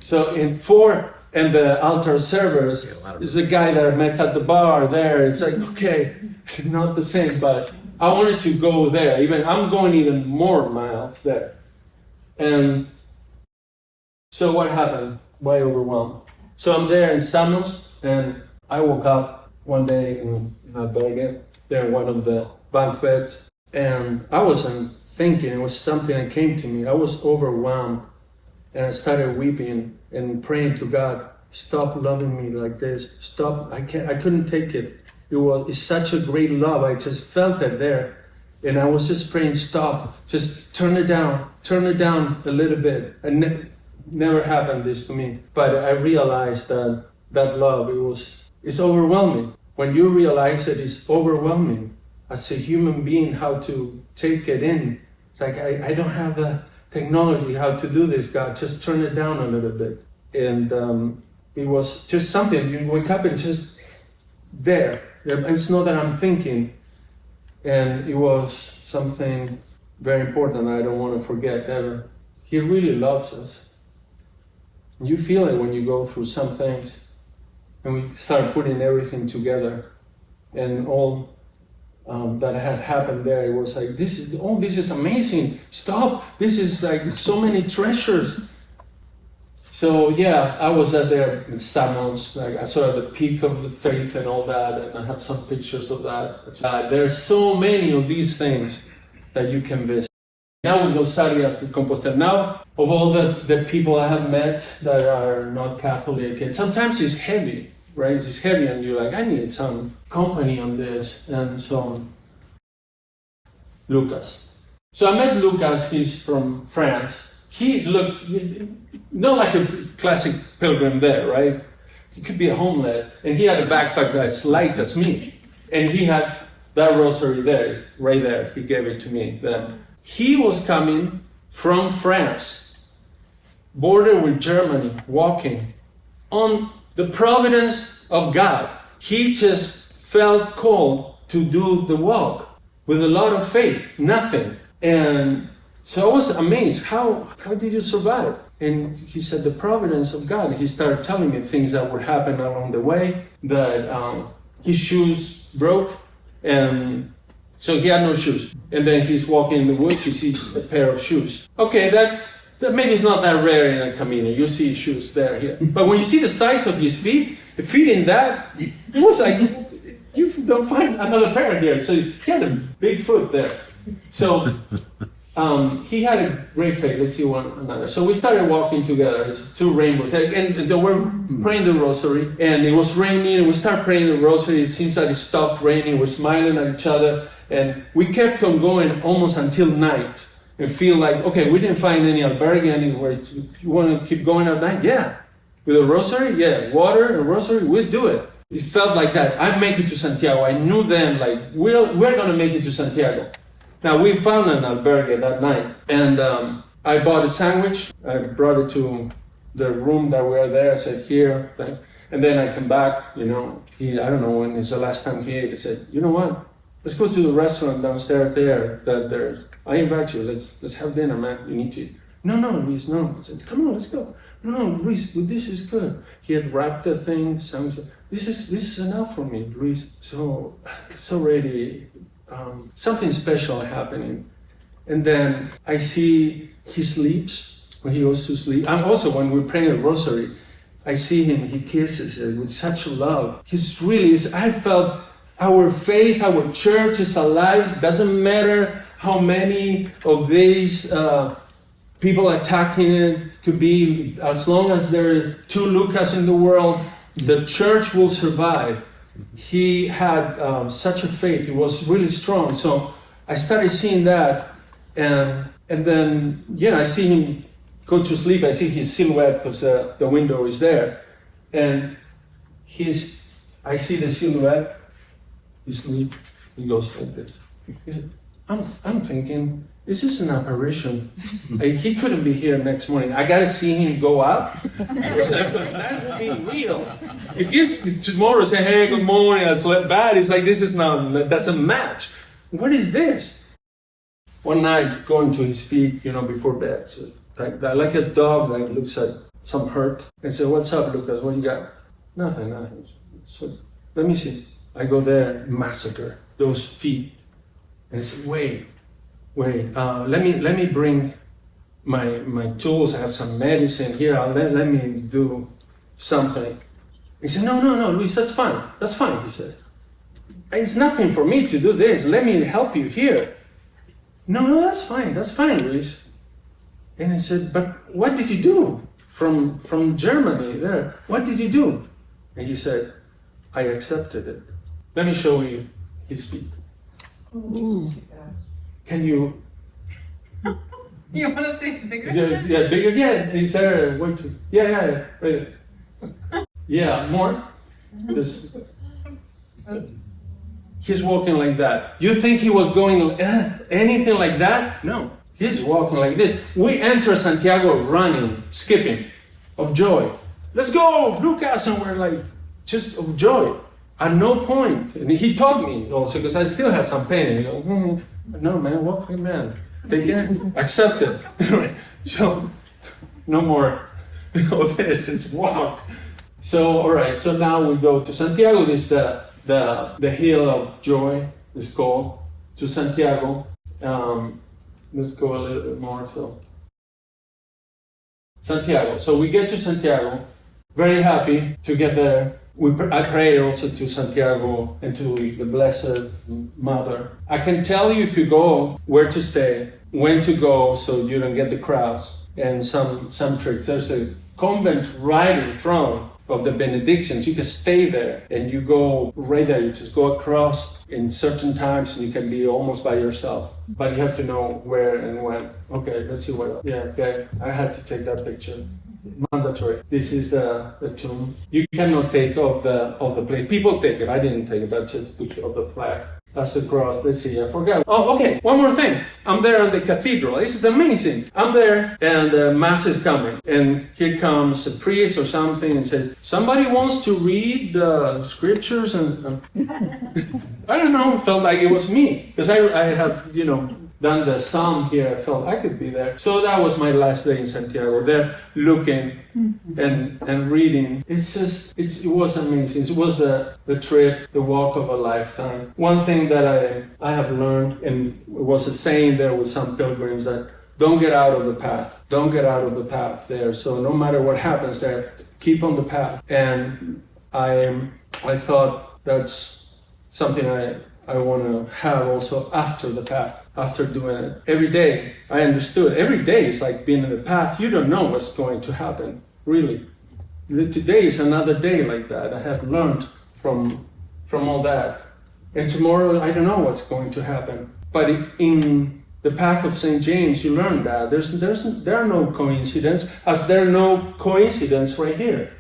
So in 4, and the altar servers is the guy that I met at the bar there. It's like, okay, it's not the same, but I wanted to go there. I'm going even more miles there. And so what happened? Why overwhelmed? So I'm there in Samos, and I woke up one day in Bergen, there in one of the bunk beds, and I wasn't thinking. It was something that came to me. I was overwhelmed, and I started weeping and praying to God, "Stop loving me like this. Stop. I couldn't take it. It's such a great love. I just felt it there." And I was just praying, "Stop, just turn it down a little bit." And never happened this to me. But I realized that love, it's overwhelming. When you realize it is overwhelming, as a human being, how to take it in. It's like, I don't have the technology, how to do this, God, just turn it down a little bit. And it was just something, you wake up and just there. It's not that I'm thinking. And it was something very important I don't want to forget ever. He really loves us. You feel it when you go through some things. And we start putting everything together. And all that had happened there, it was like, this is amazing. Stop. This is like so many treasures. So yeah, I was at there in Samos, like I saw the peak of the faith and all that, and I have some pictures of that. There's so many of these things that you can visit. Now we go Saria Compostela. Now, of all the people I have met that are not Catholic, and sometimes it's heavy, right? It's heavy and you're like, I need some company on this, and so on. Lucas. So I met Lucas, he's from France. He looked, not like a classic pilgrim there, right? He could be a homeless, and he had a backpack that's light as me. And he had that rosary there, right there. He gave it to me then. He was coming from France, border with Germany, walking on the providence of God. He just felt called to do the walk with a lot of faith, nothing. And so I was amazed, how did you survive? And he said, the providence of God. He started telling me things that would happen along the way, that his shoes broke, and so he had no shoes. And then he's walking in the woods, he sees a pair of shoes. Okay, that maybe it's not that rare in a Camino. You see shoes there, here. But when you see the size of his feet, the feet in that, it was like, you don't find another pair here. So he had a big foot there. So he had a great faith. Let's see one another. So we started walking together. It's two rainbows. And they were praying the rosary. And it was raining. And we started praying the rosary. It seems like it stopped raining. We're smiling at each other. And we kept on going almost until night. And feel like, okay, we didn't find any albergue anywhere. You want to keep going at night? Yeah. With a rosary? Yeah. Water and rosary? We'll do it. It felt like that. I'd make it to Santiago. I knew then, like, we're going to make it to Santiago. Now, we found an albergue that night, and I bought a sandwich. I brought it to the room that we were there. I said, here. And then I come back, I don't know when it's the last time he ate. I said, you know what? Let's go to the restaurant downstairs there. I invite you. Let's have dinner, man. You need to eat. No, Luis, no. I said, come on, let's go. No, Luis, this is good. He had wrapped the thing, sandwich. This is enough for me, Luis. So it's already something special happening. And then I see he sleeps when he goes to sleep. And also when we're praying the rosary, I see him, he kisses it with such love. I felt our faith, our church is alive. Doesn't matter how many of these people attacking it could be, as long as there are two Lucas in the world, the church will survive. He had such a faith, he was really strong. So I started seeing that, and then, I see him go to sleep. I see his silhouette because the window is there. And I see the silhouette, he sleeps, he goes like this. I'm thinking, this is an apparition. He couldn't be here next morning. I gotta see him go up. That would be real. If he's tomorrow say, hey, good morning, I slept bad, it's like, that doesn't match. What is this? One night, going to his feet, before bed, so like a dog that looks at some hurt, and say, what's up, Lucas, what you got? Nothing. Let me see. I go there, massacre those feet. And I said, wait, let me bring my tools. I have some medicine here. Let me do something. He said, no, Luis, that's fine, he said. It's nothing for me to do this. Let me help you here. No, that's fine, Luis. And I said, but what did you do from Germany there? What did you do? And he said, I accepted it. Let me show you his feet. Ooh. Can you? You want to see it bigger? Yeah, bigger. Yeah, is there a way to? Yeah, right. Yeah, more. Just. He's walking like that. You think he was going anything like that? No. He's walking like this. We enter Santiago running, skipping, of joy. Let's go, Lucas! And we're like, just of joy. At no point. And he taught me also, because I still had some pain. You know, no, man, walk like man. They can accept it. So, no more of this, it's walk. So, all right, so now we go to Santiago. This is the hill of joy, is called, to Santiago. Let's go a little bit more. So, Santiago. So we get to Santiago, very happy to get there. I pray also to Santiago and to the Blessed Mother. I can tell you if you go where to stay, when to go, so you don't get the crowds, and some tricks. There's a convent right in front of the Benedictions. You can stay there and you go right there. You just go across in certain times and you can be almost by yourself. But you have to know where and when. Okay, let's see what else. Yeah, okay. I had to take that picture. Mandatory. This is the tomb. You cannot take off the plate. People take it. I didn't take it, but just picture of the plaque. That's the cross. Let's see, I forgot. Oh, okay. One more thing. I'm there at the cathedral. This is amazing. I'm there and the mass is coming. And here comes a priest or something and says, somebody wants to read the scriptures and I don't know, felt like it was me. Because I have, done the psalm here. I felt I could be there. So that was my last day in Santiago. There looking and reading. It was amazing. It was the trip, the walk of a lifetime. One thing that I have learned, and it was a saying there with some pilgrims, that don't get out of the path. Don't get out of the path there. So no matter what happens there, keep on the path. And I thought that's something I want to have also after the path, after doing it. Every day, I understood. Every day is like being in the path. You don't know what's going to happen, really. Today is another day like that. I have learned from all that. And tomorrow, I don't know what's going to happen. But in the path of St. James, you learn that. There are no coincidences, as there are no coincidence right here.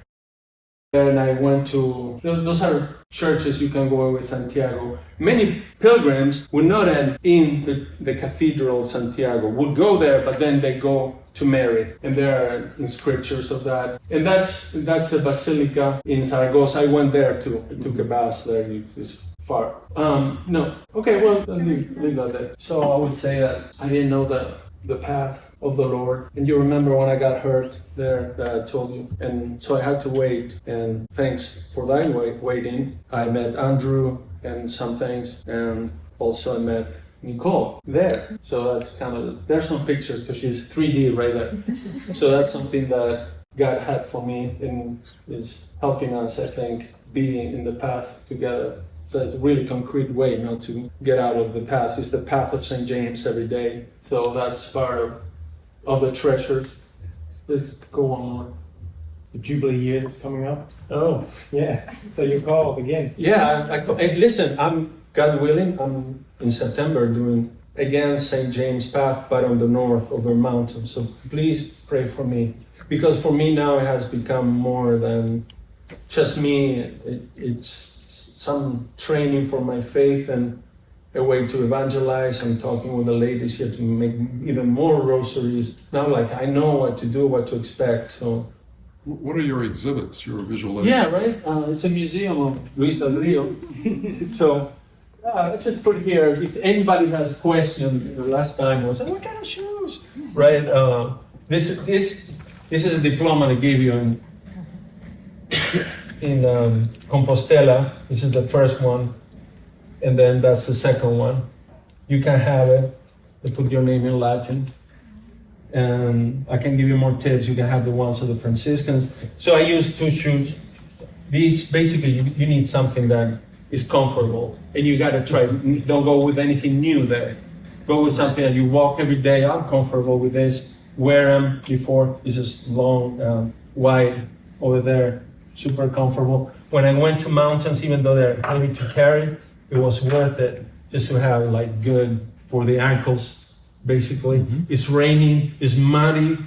And I went to, those are churches you can go with Santiago. Many pilgrims would not end in the Cathedral of Santiago, would go there, but then they go to Mary. And there are scriptures of that. And that's the Basilica in Zaragoza. I went there too. I took a bus there. It's far. No. Okay, well, leave that there. So I would say that I didn't know the path of the Lord. And you remember when I got hurt there that I told you. And so I had to wait. And thanks for that waiting. I met Andrew and some things. And also I met Nicole there. So that's kind of, there's some pictures because she's 3D right there. So that's something that God had for me and is helping us, I think, being in the path together. So it's a really concrete way not to get out of the path. It's the path of St. James every day. So that's part of the treasures. Let's go on more. The Jubilee year that's coming up. Oh, Yeah, so you're called again. yeah. Listen, God willing, I'm in September doing again St. James Path, but on the north over mountain. So please pray for me. Because for me now it has become more than just me. It's some training for my faith and a way to evangelize. I'm talking with the ladies here to make even more rosaries. Now, like, I know what to do, what to expect. So, what are your exhibits, your visual yeah, right? It's a museum of Luis del Rio. So, I just put here, if anybody has questions, the last time was, what kind of shoes? Right? This is a diploma they gave you in Compostela. This is the first one. And then that's the second one. You can have it. They put your name in Latin. And I can give you more tips. You can have the ones of the Franciscans. So I use two shoes. These, basically, you need something that is comfortable. And you gotta try, don't go with anything new there. Go with something that you walk every day. I'm comfortable with this. Wear them before. This is long, wide over there. Super comfortable. When I went to mountains, even though they're heavy to carry, it was worth it just to have like good for the ankles, basically. Mm-hmm. It's raining, it's muddy.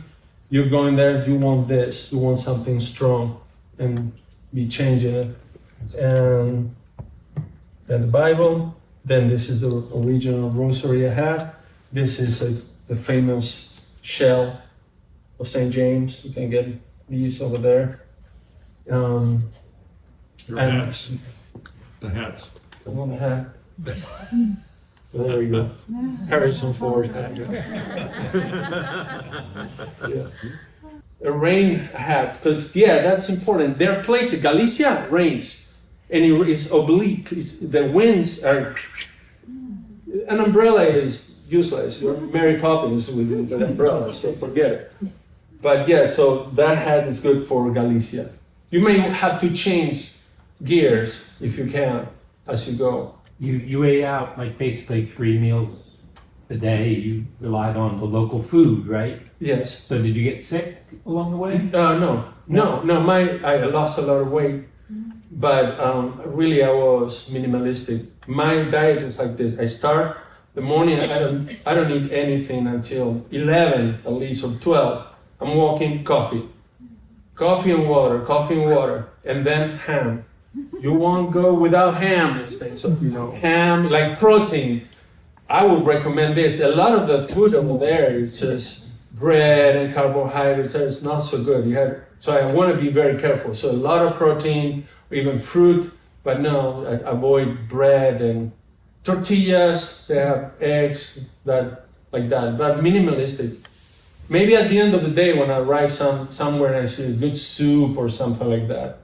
You're going there, you want this, you want something strong and be changing it. And then the Bible, then this is the original rosary I have. This is the famous shell of St. James. You can get these over there. Your And- hats. The hats. I want to have. There you go. Harrison Ford hat. Yeah. A rain hat, because that's important. There are places, Galicia rains, and it's oblique. The winds are. An umbrella is useless. You're Mary Poppins with an umbrella, so forget it. But so that hat is good for Galicia. You may have to change gears if you can as you go. You ate out like basically 3 meals a day. You relied on the local food, right? Yes. So did you get sick along the way? No. I lost a lot of weight, but really I was minimalistic. My diet is like this. I start the morning. I don't eat anything until 11 at least, or 12. I'm walking, coffee and water, and then ham. You won't go without ham in Spain. So ham, like protein. I would recommend this. A lot of the food over there is just bread and carbohydrates. It's not so good. So I want to be very careful. So a lot of protein, or even fruit, but no, I avoid bread and tortillas. They have eggs, like that, but minimalistic. Maybe at the end of the day, when I arrive somewhere and I see a good soup or something like that.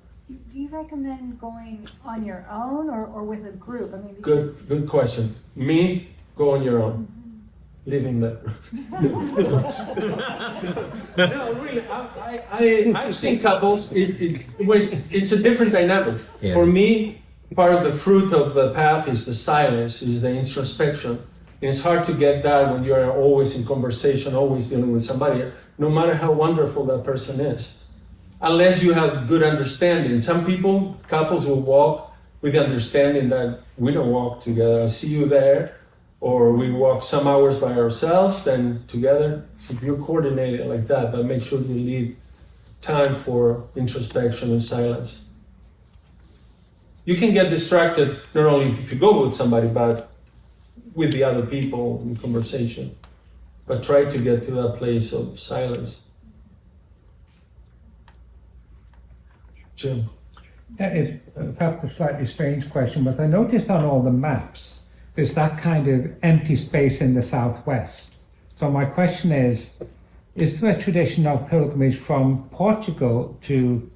Do you recommend going on your own or with a group? I mean, Good question. Me, go on your own. Living there. No, really, I've seen couples. It's a different dynamic. Yeah. For me, part of the fruit of the path is the silence, is the introspection. And it's hard to get that when you're always in conversation, always dealing with somebody, no matter how wonderful that person is. Unless you have good understanding. Some couples will walk with the understanding that we don't walk together. I see you there, or we walk some hours by ourselves, then together. So if you're coordinated like that, but make sure you leave time for introspection and silence. You can get distracted not only if you go with somebody, but with the other people in conversation. But try to get to that place of silence. Jim. That is perhaps a slightly strange question, but I noticed on all the maps there's that kind of empty space in the southwest. So my question is there a tradition of pilgrimage from Portugal to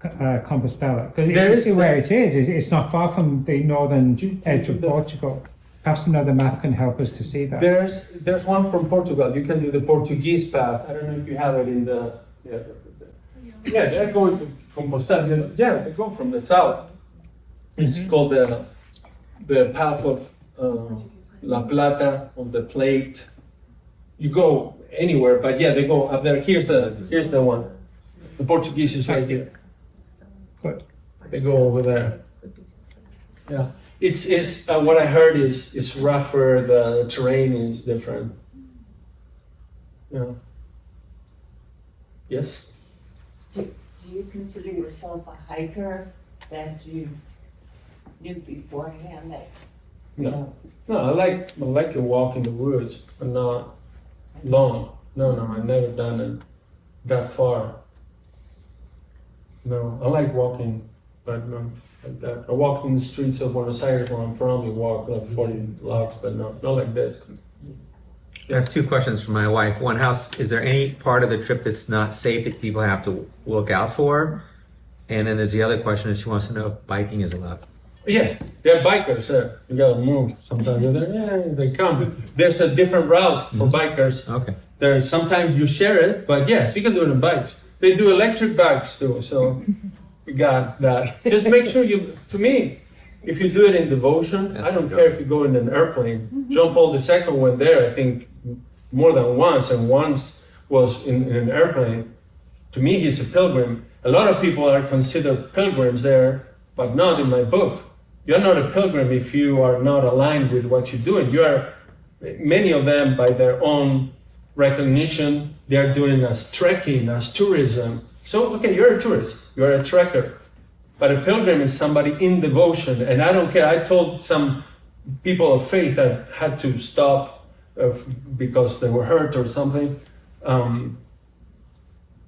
Compostela? Because There you is- see where it is. It's not far from the northern edge of Portugal. Perhaps another map can help us to see that. There's one from Portugal. You can do the Portuguese path. I don't know if you have it in the. Yeah, they're going to Compostela. Yeah, they go from the south. It's called the path of La Plata, of the plate. You go anywhere, but they go up there. Here's the one. The Portuguese is right here. Good. They go over there. Yeah. It's what I heard is it's rougher. The terrain is different. Yeah. Yes. Do you consider yourself a hiker that you knew beforehand that? No. I like a walk in the woods, but not long. No, I've never done it that far. No, I like walking, but no, like that. I walk in the streets of Buenos Aires where I'm probably walk like 40 blocks, but not like this. I have 2 questions from my wife. One, is there any part of the trip that's not safe that people have to look out for? And then there's the other question that she wants to know if biking is allowed. Yeah, they're bikers there. You gotta move. Sometimes you're there, they come. There's a different route for bikers. Okay. Sometimes you share it, but you can do it on bikes. They do electric bikes too, so you got that. Just make sure to me, if you do it in devotion, I don't care if you go in an airplane. John Paul II went there, I think, more than once, and once was in an airplane. To me, he's a pilgrim. A lot of people are considered pilgrims there, but not in my book. You're not a pilgrim if you are not aligned with what you're doing. Many of them, by their own recognition, they're doing as trekking, as tourism. So, okay, you're a tourist, you're a trekker. But a pilgrim is somebody in devotion, and I don't care. I told some people of faith that had to stop because they were hurt or something.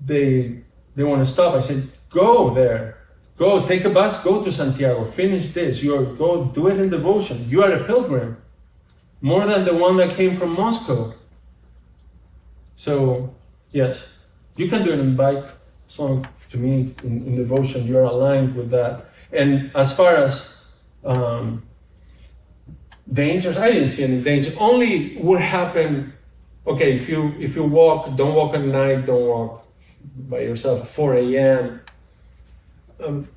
They want to stop. I said, go there. Go, take a bus, go to Santiago, finish this. Go do it in devotion. You are a pilgrim. More than the one that came from Moscow. So, yes, you can do it on bike. As long, to me, in devotion, you're aligned with that. And as far as dangers, I didn't see any danger. Only would happen, okay, if you walk, don't walk at night, don't walk by yourself at 4 a.m.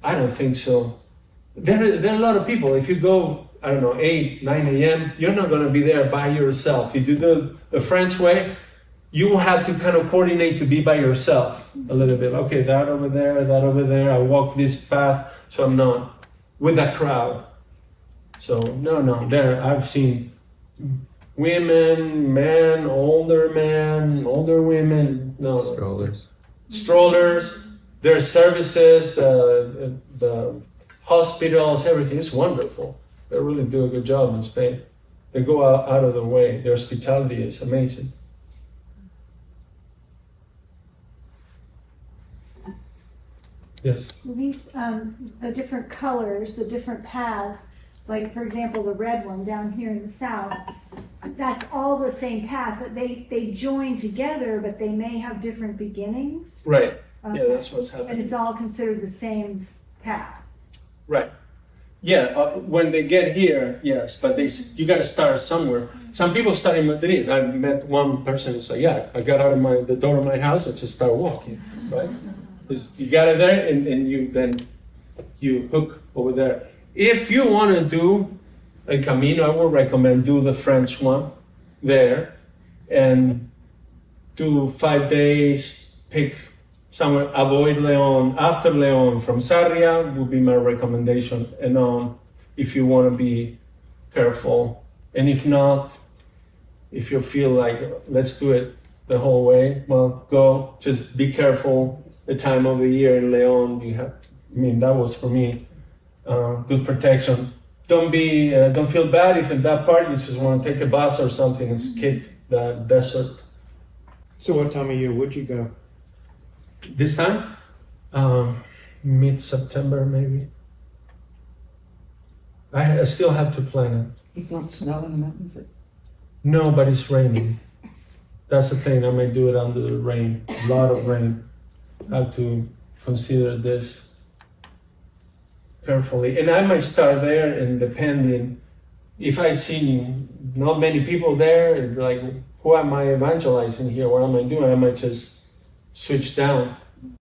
I don't think so. There are a lot of people. If you go, I don't know, 8, 9 a.m., you're not going to be there by yourself. If you do the French way, you will have to kind of coordinate to be by yourself a little bit. Okay, that over there, I walk this path, so I'm not with that crowd. So, no, there I've seen women, men, older women, no. Strollers, there are services, the hospitals, everything is wonderful. They really do a good job in Spain. They go out of the way. Their hospitality is amazing. Yes. These, the different colors, the different paths, like for example, the red one down here in the south, that's all the same path, but they join together, but they may have different beginnings. Right. Okay. Yeah, that's what's happening. And it's all considered the same path. Right. Yeah, when they get here, yes, but you got to start somewhere. Some people start in Madrid. I met one person who said, yeah, I got out of the door of my house and just started walking, right? You got it there and you hook over there. If you want to do a Camino, I would recommend do the French one there and do 5 days, pick somewhere, avoid Leon, after Leon from Sarria would be my recommendation, and on if you want to be careful. And if not, if you feel like let's do it the whole way, well, go, just be careful. The time of the year in Leon, that was for me, good protection. Don't feel bad if in that part you just want to take a bus or something and skip the desert. So what time of year would you go? This time, mid-September maybe. I still have to plan it. It's not snow in the mountains. No, but it's raining. That's the thing. I might do it under the rain. A lot of rain. I have to consider this carefully. And I might start there, and depending, if I see not many people there, like, who am I evangelizing here? What am I doing? I might just switch down.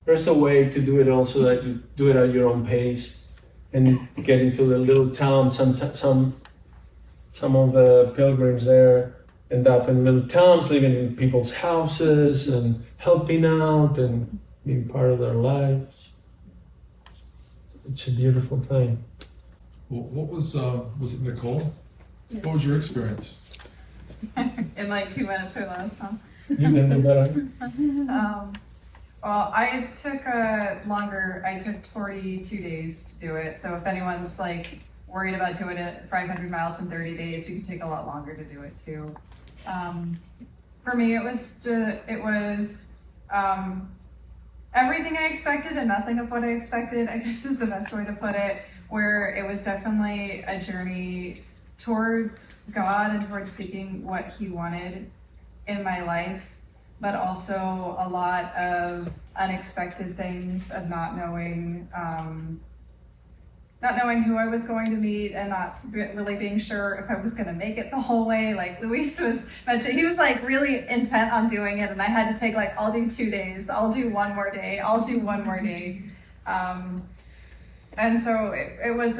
There's a way to do it also that you do it at your own pace and get into the little town. Some of the pilgrims there end up in little towns, living in people's houses and helping out and being part of their lives. It's a beautiful thing. Well, what was it Nicole? What was your experience? In like 2 minutes or less, huh? You can do better. Well, I took I took 42 days to do it. So if anyone's like worried about doing it 500 miles in 30 days, you can take a lot longer to do it too. For me, it was everything I expected and nothing of what I expected, I guess is the best way to put it, where it was definitely a journey towards God and towards seeking what He wanted in my life, but also a lot of unexpected things of not knowing who I was going to meet and not really being sure if I was going to make it the whole way. Like Luis was mentioning, he was like really intent on doing it, and I had to take like, I'll do 2 days, I'll do 1 more day, I'll do 1 more day. And so it was,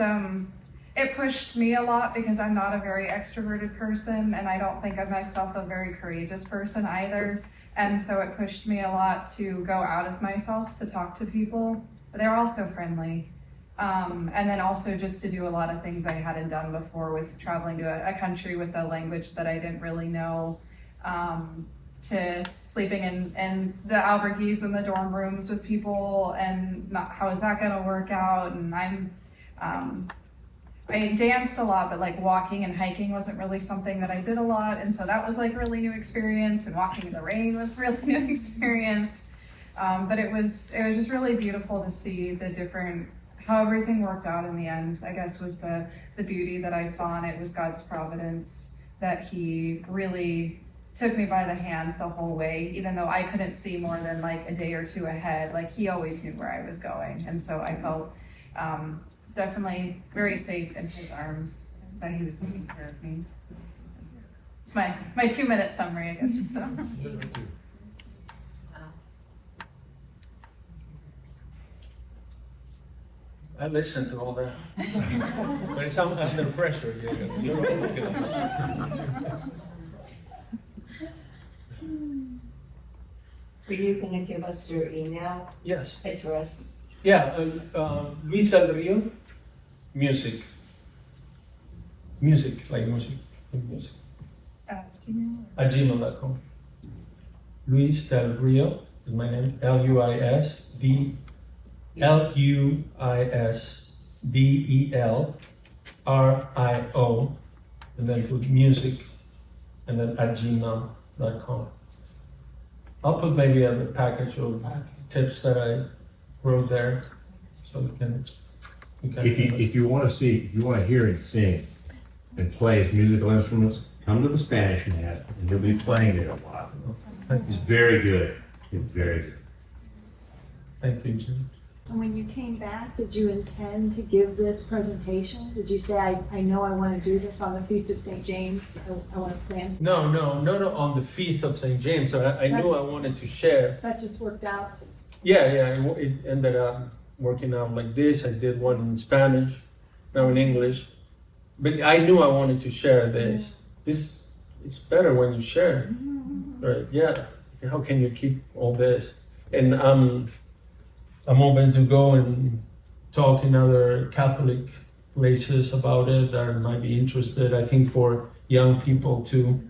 it pushed me a lot because I'm not a very extroverted person, and I don't think of myself a very courageous person either. And so it pushed me a lot to go out of myself to talk to people, but they were also friendly. And then also just to do a lot of things I hadn't done before with traveling to a country with a language that I didn't really know. to sleeping in the albergues in the dorm rooms with people, and not, how is that gonna work out? And I danced a lot, but like walking and hiking wasn't really something that I did a lot. And so that was like really new experience, and walking in the rain was really new experience. But it was just really beautiful to see the different, how everything worked out in the end, I guess, was the beauty that I saw, and it was God's providence that he really took me by the hand the whole way, even though I couldn't see more than like a day or two ahead. Like he always knew where I was going. And so I felt definitely very safe in his arms, that he was taking care of me. It's my 2-minute summary, I guess. So. I listened to all that. But it's under pressure. You Were you gonna give us your email Yes. address? Yeah, Luis Del Rio, music. Music, like music. At gmail.com. Luis Del Rio is my name. LuisDelRio, and then put music, and then at gmail.com. I'll put maybe a package of tips that I wrote there, so we can. If you want to hear him sing and play his musical instruments, come to the Spanish Net, and he'll be playing it a lot. It's very good. It's very good. Thank you, Jim. And when you came back, did you intend to give this presentation? Did you say, I know I want to do this on the Feast of St. James, I want to plan? No, on the Feast of St. James. I knew I wanted to share. That just worked out. Yeah, it ended up working out like this. I did one in Spanish, now in English. But I knew I wanted to share this. It's better when you share, right? Yeah. How can you keep all this? And I'm open to go and talk in other Catholic places about it that might be interested. I think for young people too,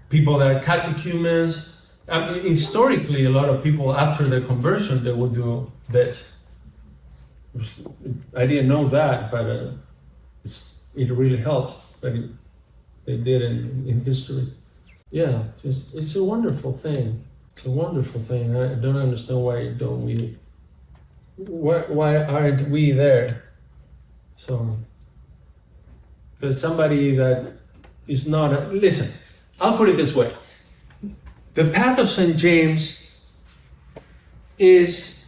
people that are catechumens. I mean, historically, a lot of people after their conversion, they would do this. I didn't know that, but it really helped. But they did in history. Yeah, it's a wonderful thing. It's a wonderful thing. I don't understand why aren't we there? So, because somebody that is not listen, I'll put it this way. The path of St. James is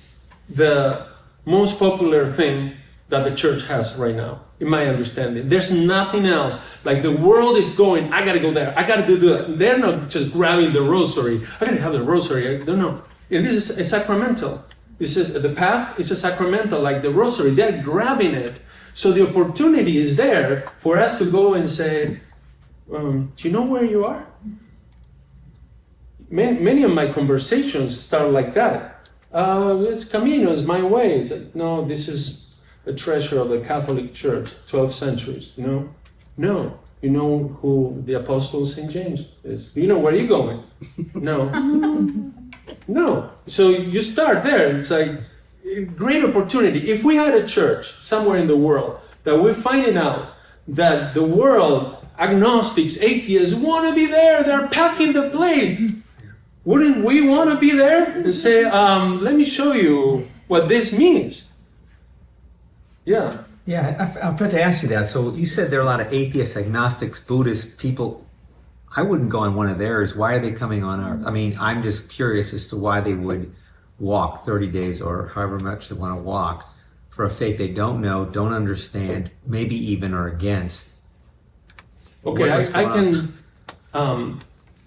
the most popular thing that the church has right now, in my understanding. There's nothing else. Like the world is going, I gotta go there, I gotta do that. They're not just grabbing the rosary. I gotta have the rosary. I don't know. And this is a sacramental. This is the path. It's a sacramental, like the rosary. They're grabbing it. So the opportunity is there for us to go and say, do you know where you are? Many of my conversations start like that. It's CAMINO, it's my way. It's like, no, this is a treasure of the Catholic Church, 12 centuries, you know? No. You know who the Apostle St. James is? You know where you're going? No. No. So you start there. It's like a great opportunity. If we had a church somewhere in the world that we're finding out that the world, agnostics, atheists want to be there, they're packing the place. Wouldn't we want to be there and say, let me show you what this means? Yeah. Yeah, I'm about to ask you that. So you said there are a lot of atheists, agnostics, Buddhists, people. I wouldn't go on one of theirs. Why are they coming on our? I mean, I'm just curious as to why they would walk 30 days or however much they want to walk for a faith they don't know, don't understand, maybe even are against. Okay, I can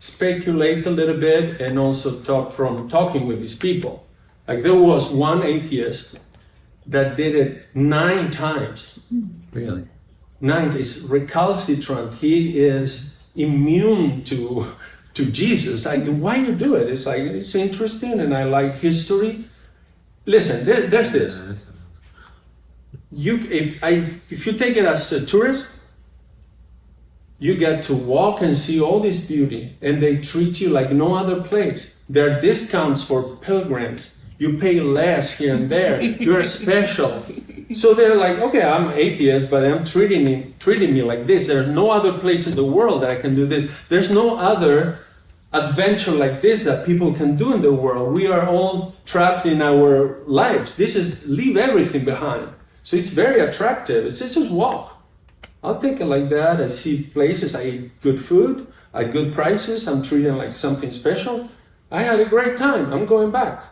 speculate a little bit and also talk from talking with these people. Like there was one atheist that did it 9 times. Really? 9 is recalcitrant. He is immune to Jesus. Like, why you do it? It's like, it's interesting and I like history. Listen, there's this. If you take it as a tourist, You get to walk and see all this beauty, and they treat you like no other place. There are discounts for pilgrims. You pay less here and there. You're special. So they're like, okay, I'm atheist, but I'm treating me like this. There's no other place in the world that I can do this. There's no other adventure like this that people can do in the world. We are all trapped in our lives. This is leave everything behind. So it's very attractive. It's just walk. I'll take it like that. I see places, I eat good food at good prices. I'm treating like something special. I had a great time. I'm going back.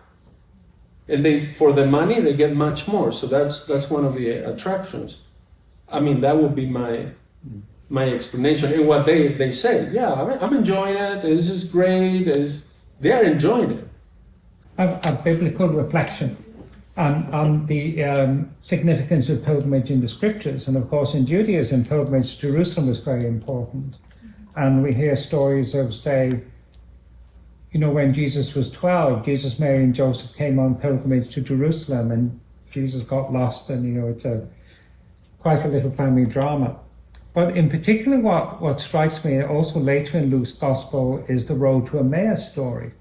And they, for the money, they get much more. So that's one of the attractions. I mean, that would be my explanation. And what they say, yeah, I'm enjoying it. This is great. They are enjoying it. A biblical reflection on the significance of pilgrimage in the scriptures. And of course, in Judaism, pilgrimage to Jerusalem was very important. And we hear stories of, say, when Jesus was 12, Jesus, Mary, and Joseph came on pilgrimage to Jerusalem, and Jesus got lost, and it's quite a little family drama. But in particular, what strikes me also later in Luke's Gospel is the road to Emmaus story,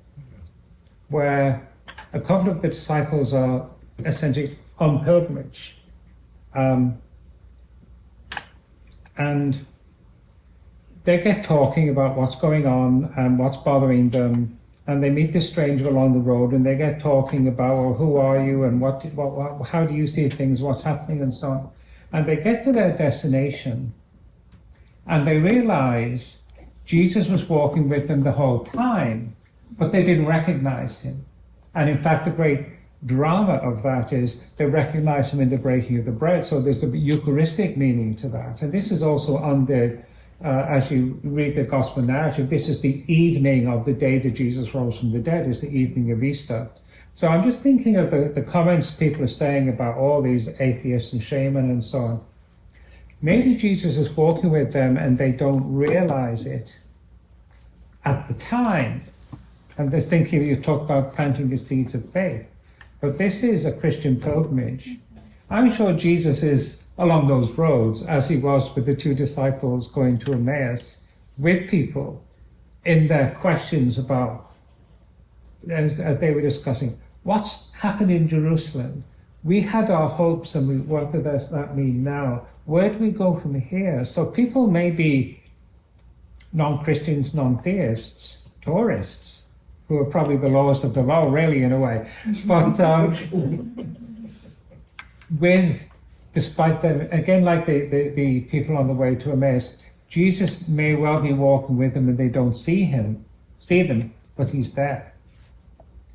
where a couple of the disciples are essentially on pilgrimage. And they get talking about what's going on and what's bothering them. And they meet this stranger along the road, and they get talking about, well, who are you, and what, how do you see things, what's happening, and so on. And they get to their destination, and they realize Jesus was walking with them the whole time, but they didn't recognize him. And in fact, the great drama of that is they recognize him in the breaking of the bread. So there's a Eucharistic meaning to that. And this is also on the as you read the gospel narrative, this is the evening of the day that Jesus rose from the dead, is the evening of Easter. So I'm just thinking of the comments people are saying about all these atheists and shaman and so on. Maybe Jesus is walking with them and they don't realize it at the time. I'm just thinking, you talk about planting the seeds of faith. But this is a Christian pilgrimage. I'm sure Jesus is along those roads, as he was with the two disciples going to Emmaus, with people in their questions about, as they were discussing, what's happened in Jerusalem? We had our hopes, and what does that mean now? Where do we go from here? So people may be non-Christians, non-theists, tourists, who are probably the lowest of the low, really, in a way. But despite them, again, like the people on the way to Emmaus, Jesus may well be walking with them and they don't see them, but he's there.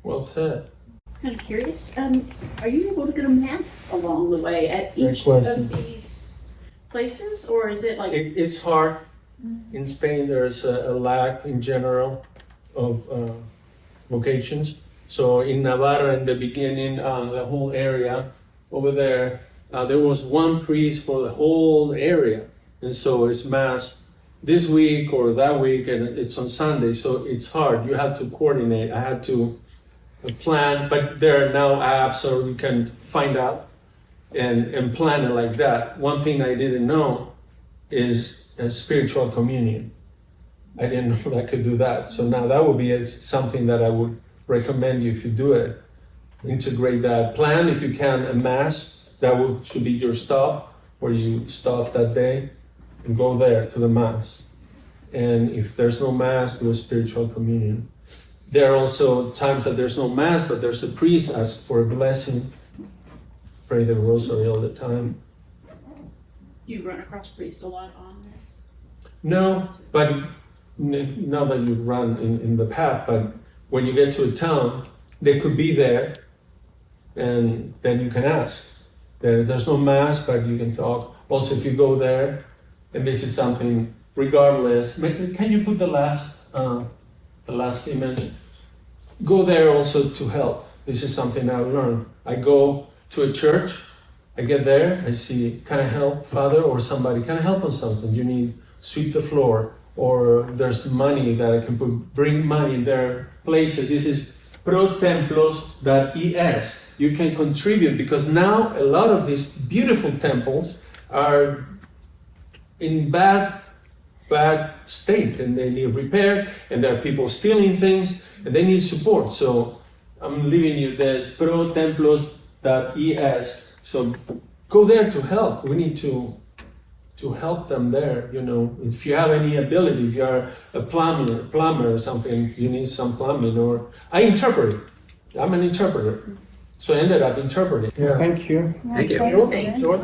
Well said. I was kind of curious. Are you able to go to mass along the way at each question. of these places, or is it like? It's hard. In Spain, there's a lack in general of vocations. So in Navarra, in the beginning, the whole area over there, there was one priest for the whole area. And so it's mass this week or that week, and it's on Sunday. So it's hard. You have to coordinate. I had to plan, but there are now apps so you can find out and plan it like that. One thing I didn't know is a spiritual communion. I didn't know that I could do that. So now that would be something that I would recommend you if you do it. Integrate that. Plan, if you can, a mass. That should be your stop, where you stop that day and go there to the mass. And if there's no mass, do a spiritual communion. There are also times that there's no mass, but there's a priest, ask for a blessing. Pray the rosary all the time. You run across priests a lot on this? No, but not that you run in the path, but when you get to a town, they could be there, and then you can ask. There's no mass, but you can talk. Also, if you go there, and this is something, regardless, can you put the last image? Go there also to help. This is something I learned. I go to a church, I get there, I see, can I help, Father, or somebody, can I help on something? You need sweep the floor, or there's money that I can bring money in their places. This is protemplos.es. You can contribute, because now a lot of these beautiful temples are in bad bad state and they need repair, and there are people stealing things and they need support. So I'm leaving you this protemplos.es. So go there to help. We need to help them there. You know, if you have any ability, if you're a plumber or something, you need some plumbing, or I interpret. I'm an interpreter. So I ended up interpreting. Yeah. Thank you. Thank you. Thank you. Sure.